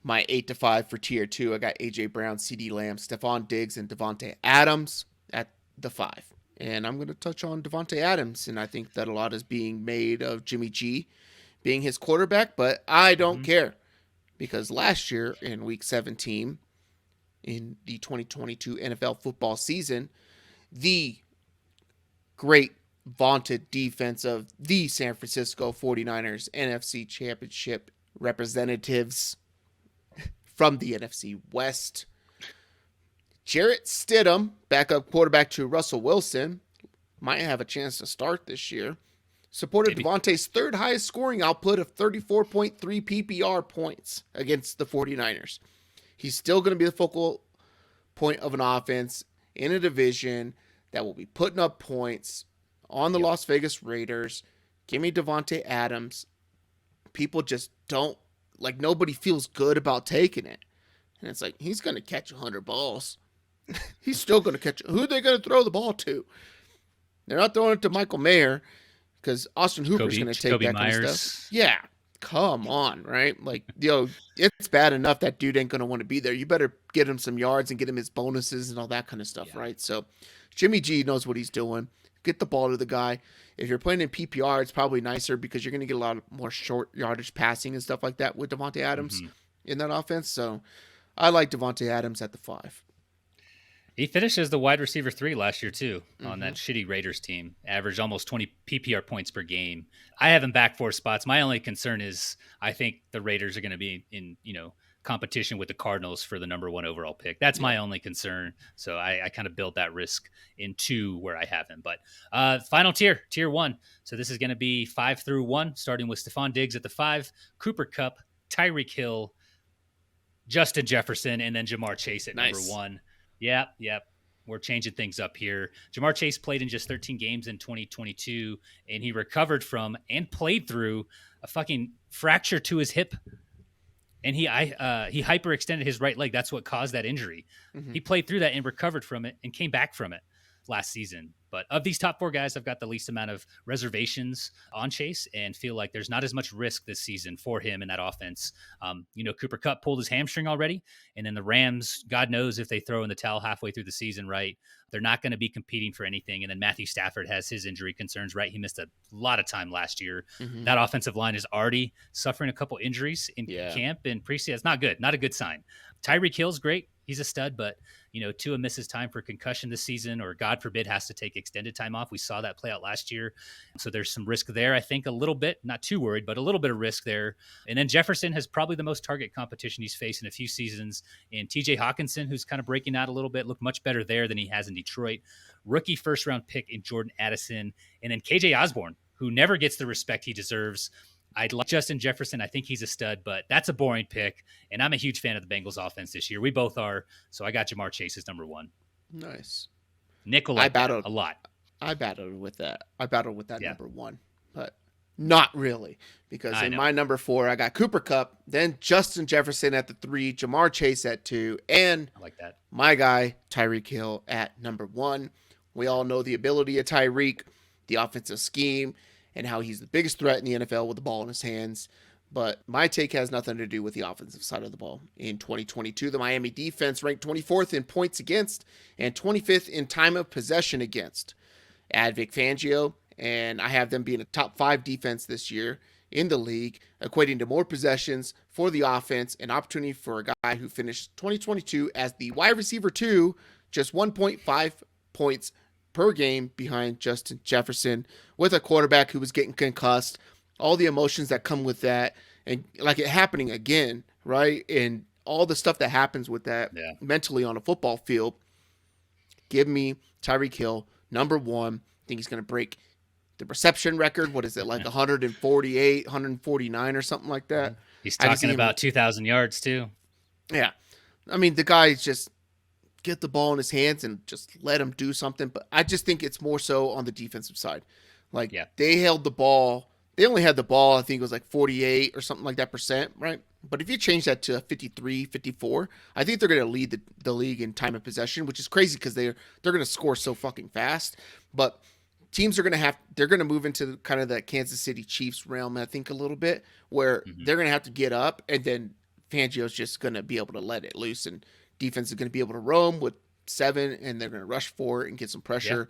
My 8 to 5 for tier two, I got AJ Brown, CD Lamb, Stephon Diggs, and Devontae Adams at the 5. And I'm going to touch on Devontae Adams, and I think that a lot is being made of Jimmy G being his quarterback, but I don't care because last year in week 17 in the 2022 NFL football season, the great vaunted defense of the San Francisco 49ers NFC Championship representatives from the NFC West. Jarrett Stidham, backup quarterback to Russell Wilson, might have a chance to start this year. Supported Devontae's third highest scoring output of 34.3 PPR points against the 49ers. He's still going to be the focal point of an offense in a division that will be putting up points on the Las Vegas Raiders. Give me Devontae Adams. People just don't, like, nobody feels good about taking it. And it's like, he's going to catch 100 balls. He's still going to catch. Who are they going to throw the ball to? They're not throwing it to Michael Mayer because Austin Hooper's going to take that kind of stuff. Yeah, come on, right? Like, it's bad enough that dude ain't going to want to be there. You better get him some yards and get him his bonuses and all that kind of stuff, right? So Jimmy G knows what he's doing. Get the ball to the guy. If you're playing in PPR, it's probably nicer because you're going to get a lot more short yardage passing and stuff like that with Devontae Adams in that offense. So I like Devontae Adams at the 5. He finished as the wide receiver 3 last year, too, on that shitty Raiders team. Averaged almost 20 PPR points per game. I have him back 4 spots. My only concern is I think the Raiders are going to be in, competition with the Cardinals for the number 1 overall pick. That's my only concern. So I kind of built that risk into where I have him. But final tier 1. So this is going to be 5 through 1, starting with Stephon Diggs at the 5, Cooper Kupp, Tyreek Hill, Justin Jefferson, and then Jamar Chase at number 1. Yep. We're changing things up here. Jamar Chase played in just 13 games in 2022, and he recovered from and played through a fucking fracture to his hip. And he hyperextended his right leg. That's what caused that injury. He played through that and recovered from it and came back from it last season. But of these top 4 guys, I've got the least amount of reservations on Chase and feel like there's not as much risk this season for him in that offense. Cooper Kupp pulled his hamstring already. And then the Rams, God knows if they throw in the towel halfway through the season, right? They're not going to be competing for anything. And then Matthew Stafford has his injury concerns, right? He missed a lot of time last year. That offensive line is already suffering a couple injuries in camp and preseason. It's not good. Not a good sign. Tyreek Hill's great. He's a stud, but Tua misses time for concussion this season, or God forbid has to take extended time off. We saw that play out last year. So there's some risk there. I think a little bit, not too worried, but a little bit of risk there. And then Jefferson has probably the most target competition he's faced in a few seasons. And TJ Hawkinson, who's kind of breaking out a little bit, looked much better there than he has in Detroit. Rookie first round pick in Jordan Addison. And then KJ Osborne, who never gets the respect he deserves. I like Justin Jefferson. I think he's a stud, but that's a boring pick. And I'm a huge fan of the Bengals offense this year. We both are. So I got Jamar Chase as number 1. Nice. Nick will like that a lot. I battled with that. Number 1. But Not really, because I in know. my number 4, I got Cooper Cup, then Justin Jefferson at the 3, Jamar Chase at 2, and I like that. my guy, Tyreek Hill, at number 1. We all know the ability of Tyreek, the offensive scheme, and how he's the biggest threat in the NFL with the ball in his hands. But my take has nothing to do with the offensive side of the ball. In 2022, the Miami defense ranked 24th in points against and 25th in time of possession against. Add Vic Fangio, and I have them being a top 5 defense this year in the league, equating to more possessions for the offense, an opportunity for a guy who finished 2022 as the wide receiver 2, just 1.5 points per game behind Justin Jefferson, with a quarterback who was getting concussed, all the emotions that come with that, and like it happening again, right? And all the stuff that happens with that mentally on a football field. Give me Tyreek Hill, number 1. I think he's going to break the reception record. What is it, like 148, 149 or something like that? He's talking about 2,000 yards too. Yeah. I mean, the guy's just get the ball in his hands and just let him do something. But I just think it's more so on the defensive side. Like, they held the ball. They only had the ball, I think it was like 48 or something like that %, right? But if you change that to 53, 54, I think they're going to lead the league in time of possession, which is crazy because they're going to score so fucking fast. But teams are going to they're going to move into kind of that Kansas City Chiefs realm, I think, a little bit, where they're going to have to get up, and then Fangio's just going to be able to let it loose, and defense is going to be able to roam with 7, and they're going to rush for it and get some pressure.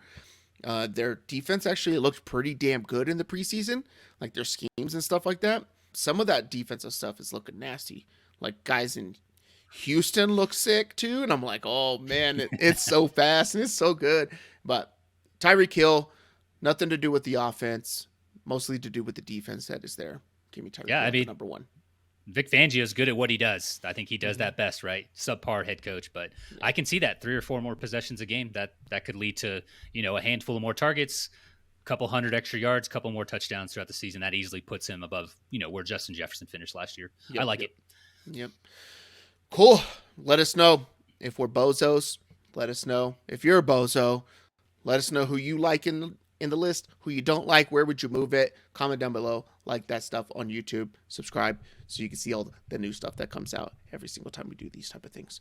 Their defense actually looked pretty damn good in the preseason, like their schemes and stuff like that. Some of that defensive stuff is looking nasty. Like guys in Houston look sick too, and I'm like, oh man, it's so fast and it's so good. But Tyreek Hill, nothing to do with the offense, mostly to do with the defense that is there. Give me Tyreek Hill number 1. Vic Fangio is good at what he does. I think he does that best, right? Subpar head coach, but I can see that 3 or 4 more possessions a game that could lead to, a handful of more targets, a couple hundred extra yards, a couple more touchdowns throughout the season. That easily puts him above, where Justin Jefferson finished last year. I like it. Yep. Cool. Let us know if we're bozos. Let us know if you're a bozo. Let us know who you like in the list, who you don't like, where would you move it. Comment down below, like that stuff on YouTube, subscribe so you can see all the new stuff that comes out every single time we do these type of things.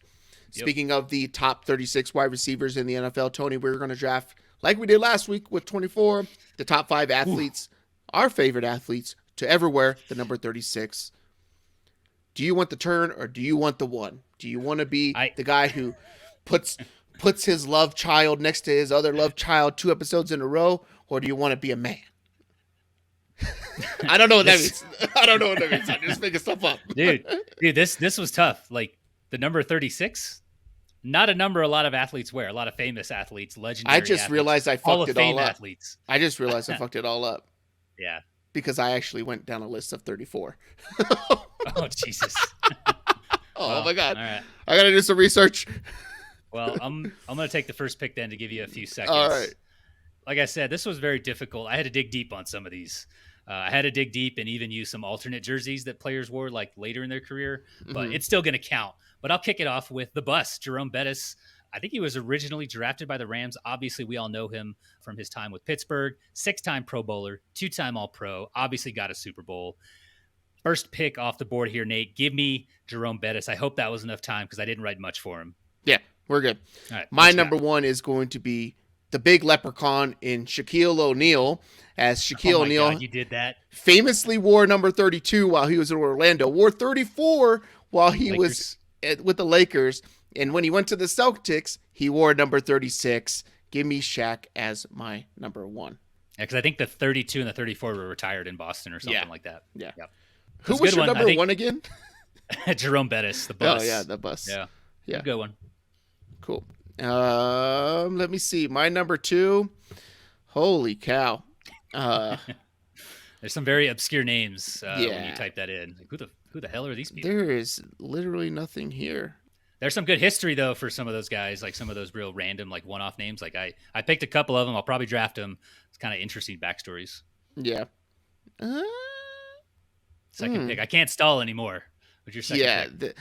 Speaking of the top 36 wide receivers in the NFL, Tony, we're going to draft, like we did last week with 24, the top 5 athletes, our favorite athletes to ever wear the number 36. Do you want the turn or do you want the 1? Do you want to be the guy who puts his love child next to his other love child 2 episodes in a row, or do you want to be a man? I don't know what that means. I don't know what that means. I'm just making stuff up. Dude, this was tough. Like the number 36, not a number a lot of athletes wear. A lot of famous athletes, legendary I just realized I fucked it all up. Athletes. I just realized I fucked it all up. Yeah. Because I actually went down a list of 34. Oh, Jesus. Oh, my God. All right. I got to do some research. Well, I'm going to take the first pick then to give you a few seconds. All right. Like I said, this was very difficult. I had to dig deep on some of these. I had to dig deep and even use some alternate jerseys that players wore like later in their career, but it's still going to count. But I'll kick it off with the bust, Jerome Bettis. I think he was originally drafted by the Rams. Obviously, we all know him from his time with Pittsburgh. 6-time Pro Bowler, 2-time All-Pro, obviously got a Super Bowl. First pick off the board here, Nate. Give me Jerome Bettis. I hope that was enough time because I didn't write much for him. Yeah, we're good. All right, my number 1 is going to be the big leprechaun in Shaquille O'Neal, as Shaquille O'Neal God, you did that. Famously wore number 32 while he was in Orlando, wore 34 while he was with the Lakers, and when he went to the Celtics, he wore number 36. Give me Shaq as my number 1. Yeah, because I think the 32 and the 34 were retired in Boston or something like that. Yeah. Yep. Who was your number 1 again? Jerome Bettis, the bus. Oh, yeah, the bus. Yeah. Good one. Cool. Let me see. My number 2. Holy cow. There's some very obscure names when you type that in. Like, who the hell are these people? There is literally nothing here. There's some good history though for some of those guys, like some of those real random, like one-off names. Like I picked a couple of them. I'll probably draft them. It's kind of interesting backstories. Yeah. Second pick. I can't stall anymore. What's your second pick?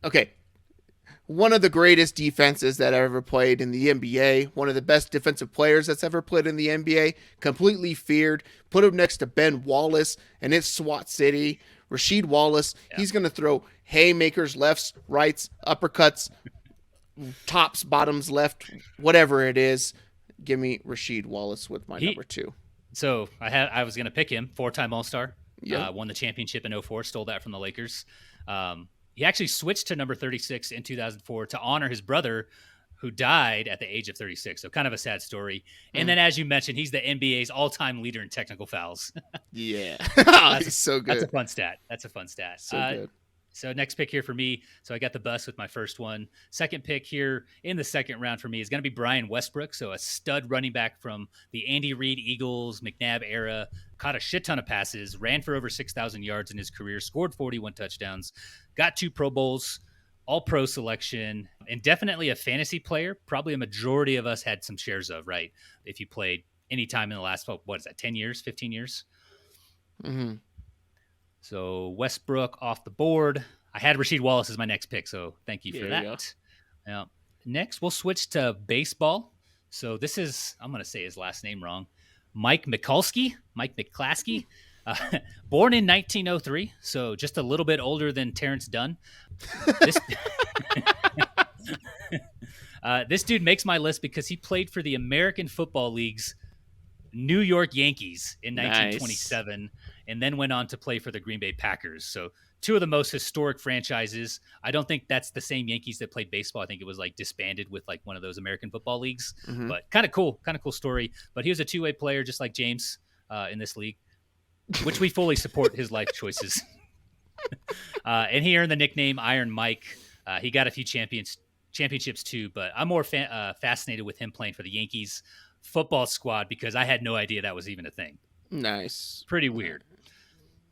Okay. one of the greatest defenses that ever played in the NBA, one of the best defensive players that's ever played in the NBA, completely feared. Put him next to Ben Wallace, and it's SWAT City. Rasheed Wallace, he's going to throw haymakers, lefts, rights, uppercuts, tops, bottoms, left, whatever it is. Give me Rasheed Wallace with my number 2. So I was going to pick him, 4-time All-Star. Yeah. Won the championship in 04, stole that from the Lakers. He actually switched to number 36 in 2004 to honor his brother who died at the age of 36. So kind of a sad story. And then, as you mentioned, he's the NBA's all-time leader in technical fouls. Yeah. He's so good. That's a fun stat. So good. So next pick here for me. So I got the bus with my first one. Second pick here in the second round for me is going to be Brian Westbrook. So a stud running back from the Andy Reid Eagles, McNabb era. Caught a shit ton of passes, ran for over 6,000 yards in his career, scored 41 touchdowns, got 2 Pro Bowls, all-pro selection, and definitely a fantasy player. Probably a majority of us had some shares of, right? If you played any time in the last, 10 years, 15 years? Mm-hmm. So Westbrook off the board. I had Rasheed Wallace as my next pick, so thank you for that. Now, next, we'll switch to baseball. So this is, I'm going to say his last name wrong, Mike McCluskey. Born in 1903, so just a little bit older than Terrence Dunn. This dude makes my list because he played for the American Football League's New York Yankees in 1927, and then went on to play for the Green Bay Packers. So 2 of the most historic franchises. I don't think that's the same Yankees that played baseball. I think it was like disbanded with like one of those American Football Leagues. Mm-hmm. But kind of cool story. But he was a 2-way player just like James in this league, which we fully support his life choices. And he earned the nickname Iron Mike. He got a few championships too, but I'm more fascinated with him playing for the Yankees football squad because I had no idea that was even a thing. Nice. Pretty weird.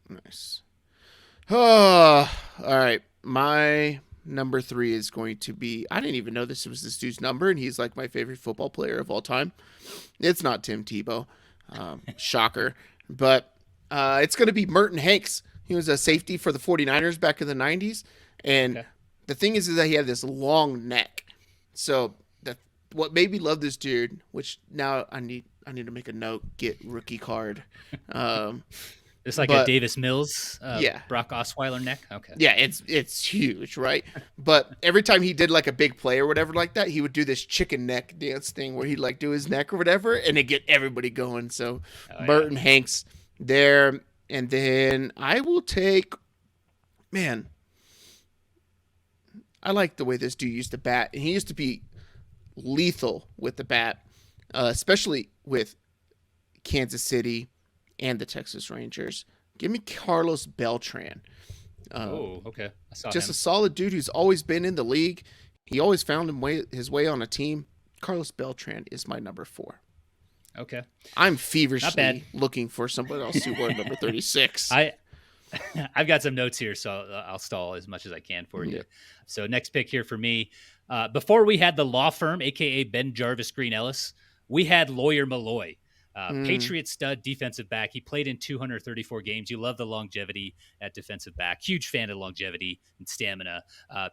Nice. Oh, all right. My number 3 is going to be, I didn't even know this was this dude's number, and he's like my favorite football player of all time. It's not Tim Tebow. Shocker. But it's going to be Merton Hanks. He was a safety for the 49ers back in the 90s. And the thing is that he had this long neck. So what made me love this dude, which now I need to make a note, get rookie card. It's like a Davis Mills, yeah. Brock Osweiler neck. Okay. Yeah, it's huge, right? But every time he did like a big play or whatever like that, he would do this chicken neck dance thing where he'd like do his neck or whatever, and it'd get everybody going. So Merton Hanks there. And then I will take, man, I like the way this dude used to bat. And he used to be lethal with the bat, especially with Kansas City and the Texas Rangers. Give me Carlos Beltran. Okay. I saw just him. a solid dude who's always been in the league. He always found his way on a team. Carlos Beltran is my number 4. Okay. I'm feverishly looking for somebody else who wore number 36. I've got some notes here, so I'll stall as much as I can for you. Yeah. So next pick here for me. Before we had the law firm, a.k.a. Ben Jarvis Green Ellis, we had Lawyer Malloy. Patriot stud defensive back. He played in 234 games. You love the longevity at defensive back. Huge fan of longevity and stamina.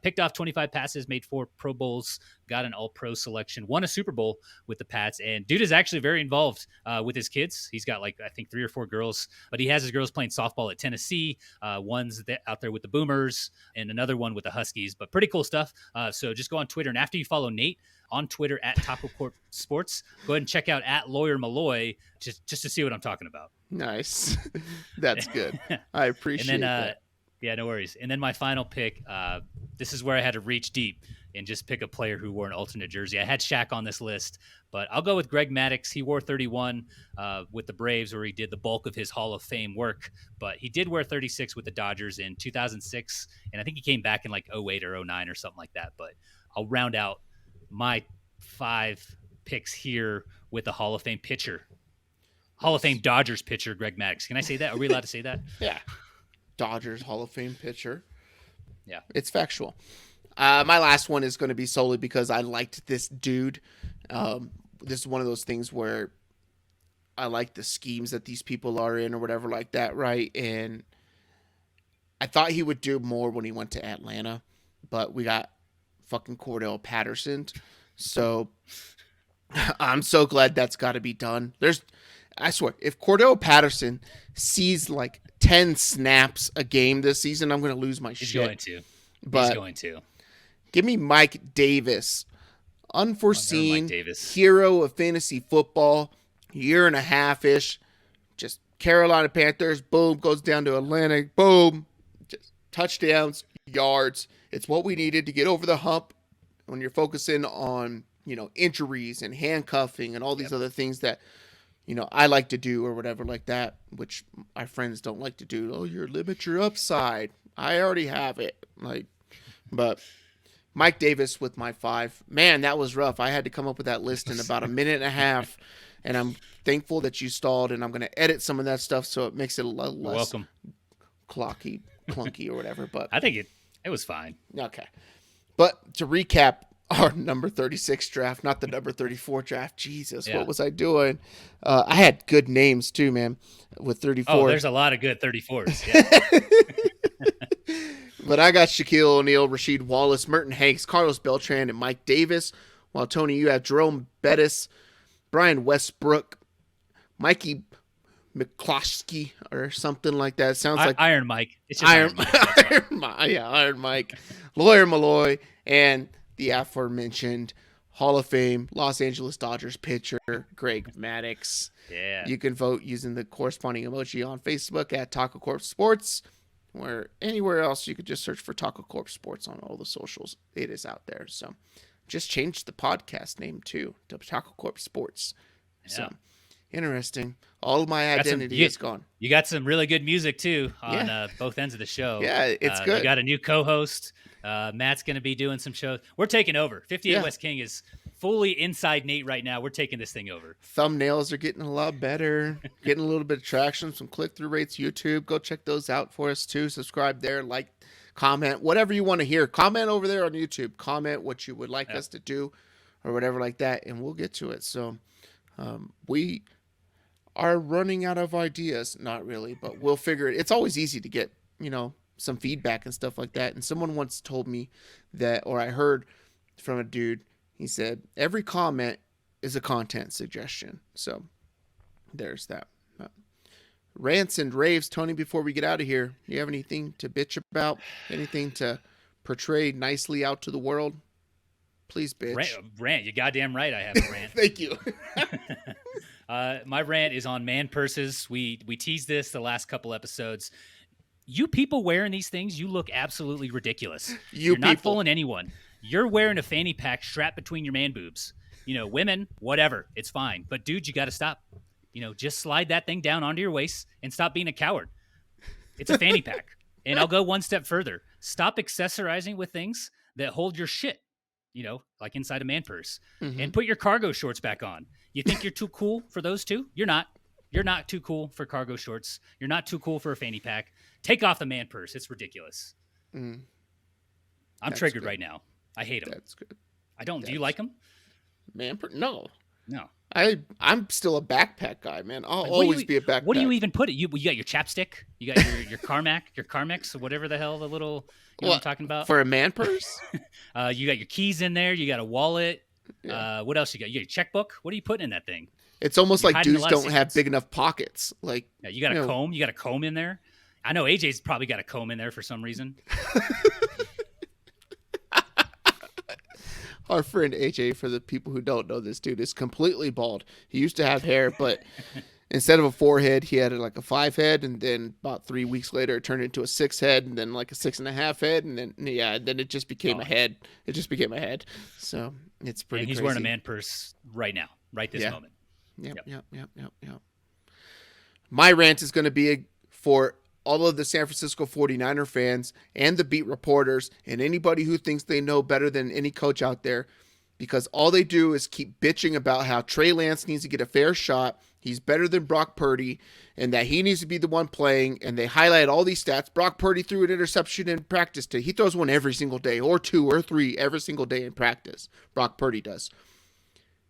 Picked off 25 passes, made 4 Pro Bowls, got an All-Pro selection, won a Super Bowl with the Pats. And dude is actually very involved with his kids. He's got I think 3 or 4 girls, but he has his girls playing softball at Tennessee. One's out there with the Boomers and another one with the Huskies. But pretty cool stuff. So just go on Twitter, and after you follow Nate on Twitter at TacoCorp Sports, go ahead and check out at Lawyer Malloy just to see what I'm talking about. Nice. That's good. I appreciate that. Yeah, no worries. And then my final pick, this is where I had to reach deep and just pick a player who wore an alternate jersey. I had Shaq on this list, but I'll go with Greg Maddux. He wore 31 with the Braves, where he did the bulk of his Hall of Fame work, but he did wear 36 with the Dodgers in 2006, and I think he came back in 08 or 09 or something like that. But I'll round out my 5 picks here with the Hall of Fame pitcher. Hall of Fame Dodgers pitcher, Greg Maddux. Can I say that? Are we allowed to say that? Yeah. Dodgers Hall of Fame pitcher. Yeah. It's factual. My last one is going to be solely because I liked this dude. This is one of those things where I like the schemes that these people are in or whatever like that, right? And I thought he would do more when he went to Atlanta, but we got fucking Cordell Patterson. So I'm so glad that's got to be done. I swear, if Cordell Patterson sees like 10 snaps a game this season, I'm going to lose my shit. He's going to. But He's going to. Give me Mike Davis. Unforeseen Mike Davis. hero of fantasy football, year and a half-ish. Just Carolina Panthers, boom, goes down to Atlantic, boom. Just touchdowns, yards. It's what we needed to get over the hump when you're focusing on, injuries and handcuffing and all these other things that, I like to do or whatever like that, which my friends don't like to do. Oh, you're limit your upside. I already have it. But Mike Davis with my 5. Man, that was rough. I had to come up with that list in about a minute and a half, and I'm thankful that you stalled, and I'm going to edit some of that stuff so it makes it a little less clunky or whatever. But I think it was fine. Okay. But to recap our number 36 draft, not the number 34 draft. Jesus, What was I doing? I had good names too, man, with 34. Oh, there's a lot of good 34s. Yeah. But I got Shaquille O'Neal, Rasheed Wallace, Merton Hanks, Carlos Beltran, and Mike Davis. While Tony, you have Jerome Bettis, Brian Westbrook, Mikey McCloskey, or something like that. It sounds like Iron Mike. It's just Iron Mike. Iron Mike, Lawyer Malloy, and the aforementioned Hall of Fame Los Angeles Dodgers pitcher Greg Maddux. Yeah. You can vote using the corresponding emoji on Facebook at TacoCorp Sports, or anywhere else you could just search for TacoCorp Sports on all the socials. It is out there. So just changed the podcast name too to TacoCorp Sports. Yeah. So interesting. All of my identity is gone. You got some really good music too on both ends of the show. Yeah, it's good. You got a new co-host. Matt's going to be doing some shows. We're taking over. 58 West King is fully inside Nate right now. We're taking this thing over. Thumbnails are getting a lot better. Getting a little bit of traction. Some click-through rates. YouTube. Go check those out for us too. Subscribe there. Like, comment. Whatever you want to hear. Comment over there on YouTube. Comment what you would like us to do or whatever like that. And we'll get to it. So we are running out of ideas. Not really. But we'll figure it. It's always easy to get, some feedback and stuff like that. And someone once told me that, or I heard from a dude, he said, every comment is a content suggestion. So there's that. Rants and raves, Tony, before we get out of here, do you have anything to bitch about? Anything to portray nicely out to the world? Please, bitch. Rant. You're goddamn right I have a rant. Thank you. My rant is on man purses. We teased this the last couple episodes. You people wearing these things, you look absolutely ridiculous. You're not fooling anyone. You're wearing a fanny pack strapped between your man boobs. Women, whatever, it's fine. But dude, you got to stop. Just slide that thing down onto your waist and stop being a coward. It's a fanny pack. And I'll go one step further. Stop accessorizing with things that hold your shit, like inside a man purse. Mm-hmm. And put your cargo shorts back on. You think you're too cool for those two? You're not. You're not too cool for cargo shorts. You're not too cool for a fanny pack. Take off the man purse. It's ridiculous. I'm triggered right now. I hate them. That's good. I don't. Do you like them? Man purse? No. I'm still a backpack guy, man. I'll always be a backpack. What do you even put it? You got your chapstick? You got your Carmex, or whatever the hell the little, what I'm talking about? For a man purse? You got your keys in there. You got a wallet. Yeah. What else you got? You got your checkbook. What are you putting in that thing? It's almost like dudes don't have big enough pockets. Like, you got a comb. You got a comb in there. I know AJ's probably got a comb in there for some reason. Our friend AJ, for the people who don't know this dude, is completely bald. He used to have hair, but instead of a 4-head, he had like a 5-head, and then about 3 weeks later, it turned into a 6-head, and then like a 6.5 head, and then it just became a head. It just became a head. So it's pretty. And he's crazy. wearing a man purse right now, right this moment. Yep. My rant is going to be for all of the San Francisco 49er fans and the beat reporters and anybody who thinks they know better than any coach out there, because all they do is keep bitching about how Trey Lance needs to get a fair shot. He's better than Brock Purdy and that he needs to be the one playing. And they highlight all these stats. Brock Purdy threw an interception in practice today. He throws one every single day, or 2 or 3 every single day in practice. Brock Purdy does.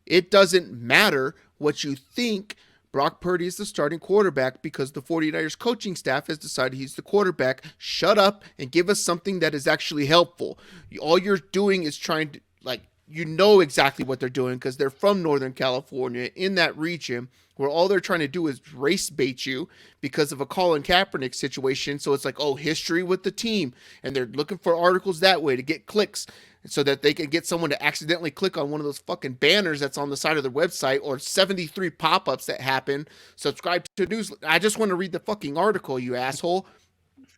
It doesn't matter what you think Brock Purdy is the starting quarterback because the 49ers coaching staff has decided he's the quarterback. Shut up and give us something that is actually helpful. All you're doing is trying to, like, you know exactly what they're doing because they're from Northern California in that region where all they're trying to do is race bait you because of a Colin Kaepernick situation. So it's like, oh, history with the team. And they're looking for articles that way to get clicks so that they can get someone to accidentally click on one of those fucking banners that's on the side of their website or 73 pop-ups that happen. Subscribe to news. I just want to read the fucking article, you asshole.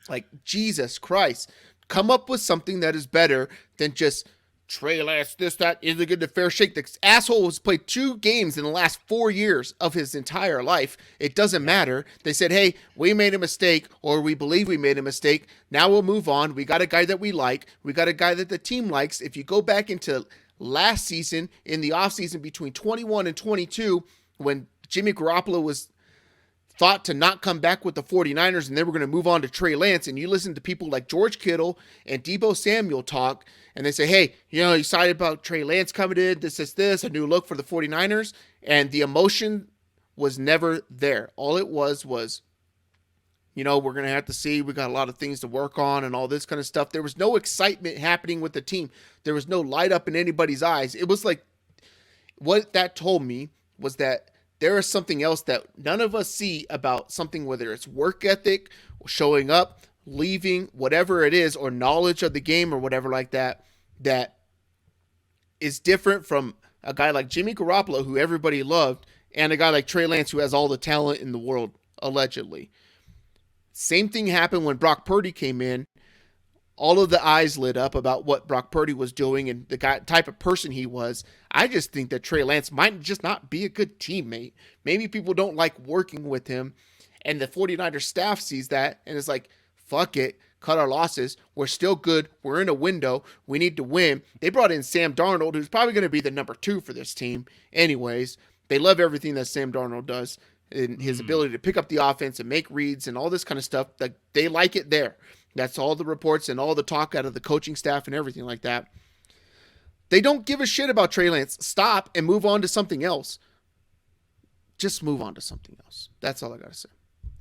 Like, Jesus Christ. Come up with something that is better than just Trey Lance, this, that, isn't good to fair shake. The asshole has played 2 games in the last 4 years of his entire life. It doesn't matter. They said, hey, we made a mistake, or we believe we made a mistake. Now we'll move on. We got a guy that we like. We got a guy that the team likes. If you go back into last season, in the offseason between 21 and 22, when Jimmy Garoppolo was thought to not come back with the 49ers and they were going to move on to Trey Lance, and you listen to people like George Kittle and Deebo Samuel talk, and they say, hey, you know, you excited about Trey Lance coming in, this, a new look for the 49ers, and the emotion was never there. All it was, you know, we're going to have to see, we got a lot of things to work on and all this kind of stuff. There was no excitement happening with the team. There was no light up in anybody's eyes. It was like, what that told me was that there is something else that none of us see about something, whether it's work ethic, showing up, leaving, whatever it is, or knowledge of the game or whatever like that, that is different from a guy like Jimmy Garoppolo, who everybody loved, and a guy like Trey Lance, who has all the talent in the world, allegedly. Same thing happened when Brock Purdy came in. All of the eyes lit up about what Brock Purdy was doing and the type of person he was. I just think that Trey Lance might just not be a good teammate. Maybe people don't like working with him, and the 49ers staff sees that and is like, fuck it, cut our losses. We're still good. We're in a window. We need to win. They brought in Sam Darnold, who's probably going to be the number 2 for this team anyways. They love everything that Sam Darnold does and his ability to pick up the offense and make reads and all this kind of stuff. Like, they like it there. That's all the reports and all the talk out of the coaching staff and everything like that. They don't give a shit about Trey Lance. Stop and move on to something else. Just move on to something else. That's all I got to say.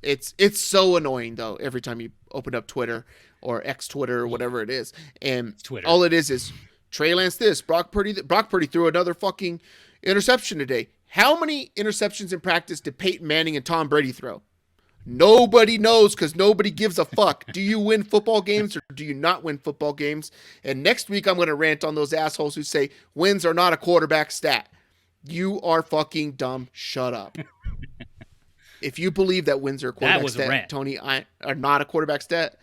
It's so annoying, though, every time you open up Twitter or X Twitter or whatever it is. And Twitter. All it is Trey Lance this, Brock Purdy threw another fucking interception today. How many interceptions in practice did Peyton Manning and Tom Brady throw? Nobody knows because nobody gives a fuck. Do you win football games or do you not win football games? And next week I'm going to rant on those assholes who say wins are not a quarterback stat. You are fucking dumb. Shut up. If you believe that wins are a quarterback stat, Tony, are not a quarterback stat,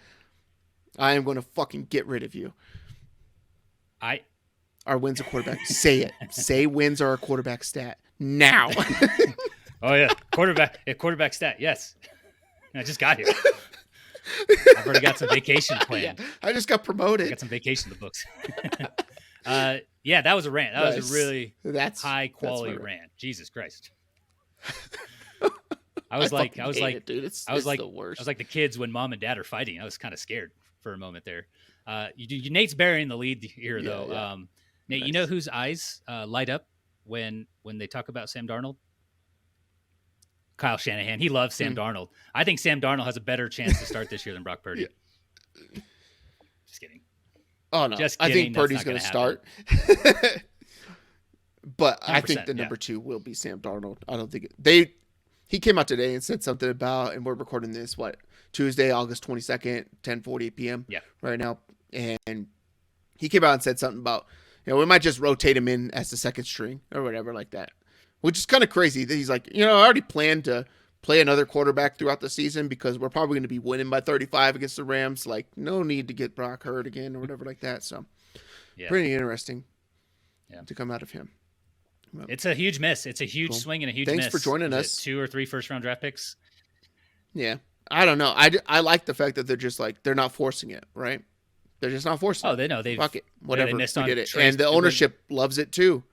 I am going to fucking get rid of you. Are wins a quarterback? Say it. Say wins are a quarterback stat. Now. Oh, yeah. Quarterback stat. Yes. I just got here. I've already got some vacation planned. Yeah, I just got promoted. I got some vacation in the books. Yeah, that was a rant. That was a really high quality rant. Jesus Christ. I was like, it, dude. It's the worst. I was like the kids when mom and dad are fighting. I was kind of scared for a moment there. Nate's burying the lead here, though. Yeah. Nate, nice. You know whose eyes light up when they talk about Sam Darnold? Kyle Shanahan. He loves Sam Darnold. I think Sam Darnold has a better chance to start this year than Brock Purdy. Yeah. Just kidding. Oh, no. Just kidding. I think Purdy's going to start. But I think the number 2 will be Sam Darnold. I don't think he came out today and said something about, and we're recording this, Tuesday, August 22nd, 10:40 p.m. Right now. And he came out and said something about, we might just rotate him in as the second string or whatever like that. Which is kind of crazy that he's like, I already planned to play another quarterback throughout the season because we're probably going to be winning by 35 against the Rams. Like, no need to get Brock hurt again or whatever like that. So, pretty interesting to come out of him. It's a huge miss. It's a huge swing and a huge miss. Thanks for joining us. 2 or 3 first-round draft picks? Yeah. I don't know. I like the fact that they're just like, they're not forcing it, right? They're just not forcing it. Oh, they know. Fuck it. Whatever. They missed on it. And the ownership loves it too.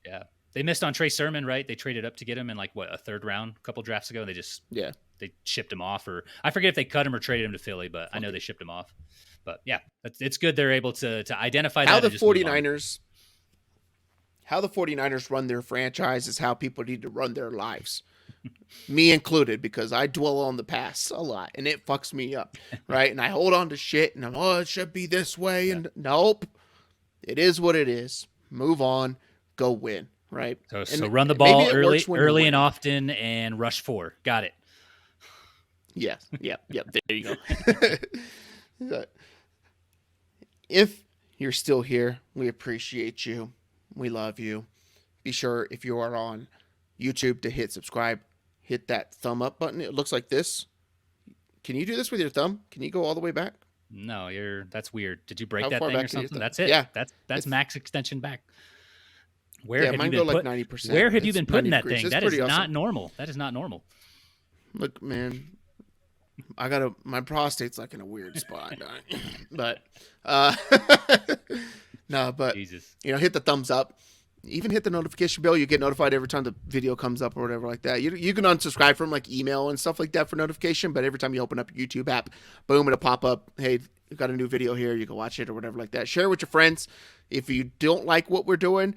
Yeah. They missed on Trey Sermon, right? They traded up to get him in a 3rd round a couple drafts ago. And they shipped him off, or I forget if they cut him or traded him to Philly, but I know they shipped him off. But yeah, it's good they're able to identify how that. How the 49ers run their franchise is how people need to run their lives. Me included, because I dwell on the past a lot and it fucks me up, right? And I hold on to shit and it should be this way. Yeah. And nope, it is what it is. Move on, go win, right? So And run the maybe ball it early, works when you're early and winning. often, and rush 4. Got it. Yes, yep. There you go. If you're still here, we appreciate you. We love you. Be sure, if you are on YouTube, to hit subscribe. Hit that thumb up button. It looks like this. Can you do this with your thumb? Can you go all the way back? No, that's weird. Did you break How that far thing or back can you something? thumb? That's it. Yeah. That's max extension back. Where Yeah, have mine you go been like 90%. Where have you It's been putting 90 that degrees. thing? It's That is pretty not awesome. normal. That is not normal. Look, man, my prostate's like in a weird spot. But no, but Jesus. hit the thumbs up. Even hit the notification bell. You get notified every time the video comes up or whatever like that. You can unsubscribe from like email and stuff like that for notification, but every time you open up your YouTube app, boom, it'll pop up. Hey, you got a new video here. You can watch it or whatever like that. Share it with your friends. If you don't like what we're doing,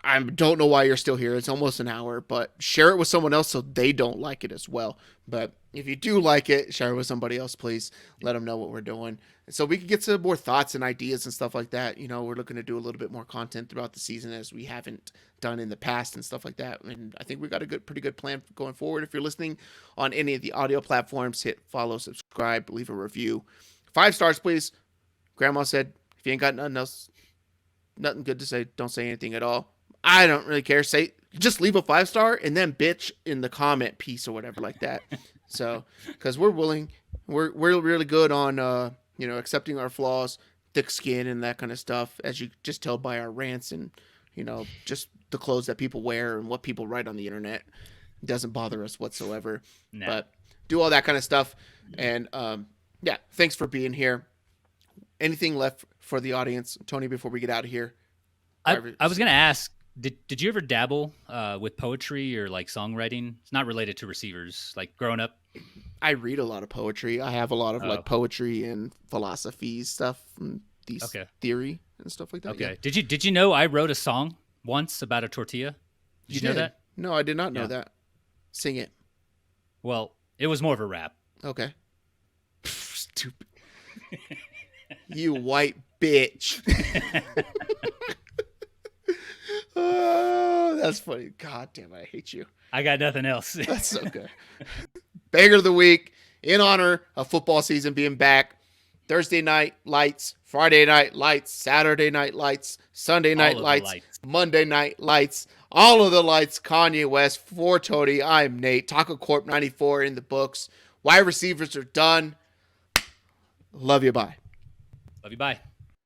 I don't know why you're still here. It's almost an hour, but share it with someone else so they don't like it as well. But if you do like it, share it with somebody else, please. Let them know what we're doing. So we can get some more thoughts and ideas and stuff like that. We're looking to do a little bit more content throughout the season, as we haven't done in the past and stuff like that. And I think we got a pretty good plan going forward. If you're listening on any of the audio platforms, hit follow, subscribe, leave a review. 5 stars, please. Grandma said, if you ain't got nothing good to say, don't say anything at all. I don't really care. Just leave a 5-star and then bitch in the comment piece or whatever like that. So, because we're really good on accepting our flaws, thick skin, and that kind of stuff, as you just tell by our rants and just the clothes that people wear and what people write on the internet. It doesn't bother us whatsoever. No. But do all that kind of stuff. And yeah, thanks for being here. Anything left for the audience, Tony, before we get out of here? I was gonna ask, did you ever dabble with poetry or like songwriting? It's not related to receivers. Like growing up. I read a lot of poetry. I have a lot of like poetry and philosophy stuff, and these theory and stuff like that. Okay. Yeah. Did you know I wrote a song once about a tortilla? Did you know that? No, I did not know that. Sing it. Well, it was more of a rap. Okay. Stupid. You white bitch. Oh, that's funny. God damn it, I hate you. I got nothing else. That's so good. Banger of the week, in honor of football season being back. Thursday night lights, Friday night lights, Saturday night lights, Sunday night lights, Monday night lights, all of the lights. Kanye West, for Tony, I'm Nate. TacoCorp 94 in the books. Wide receivers are done. Love you, bye. Love you, bye.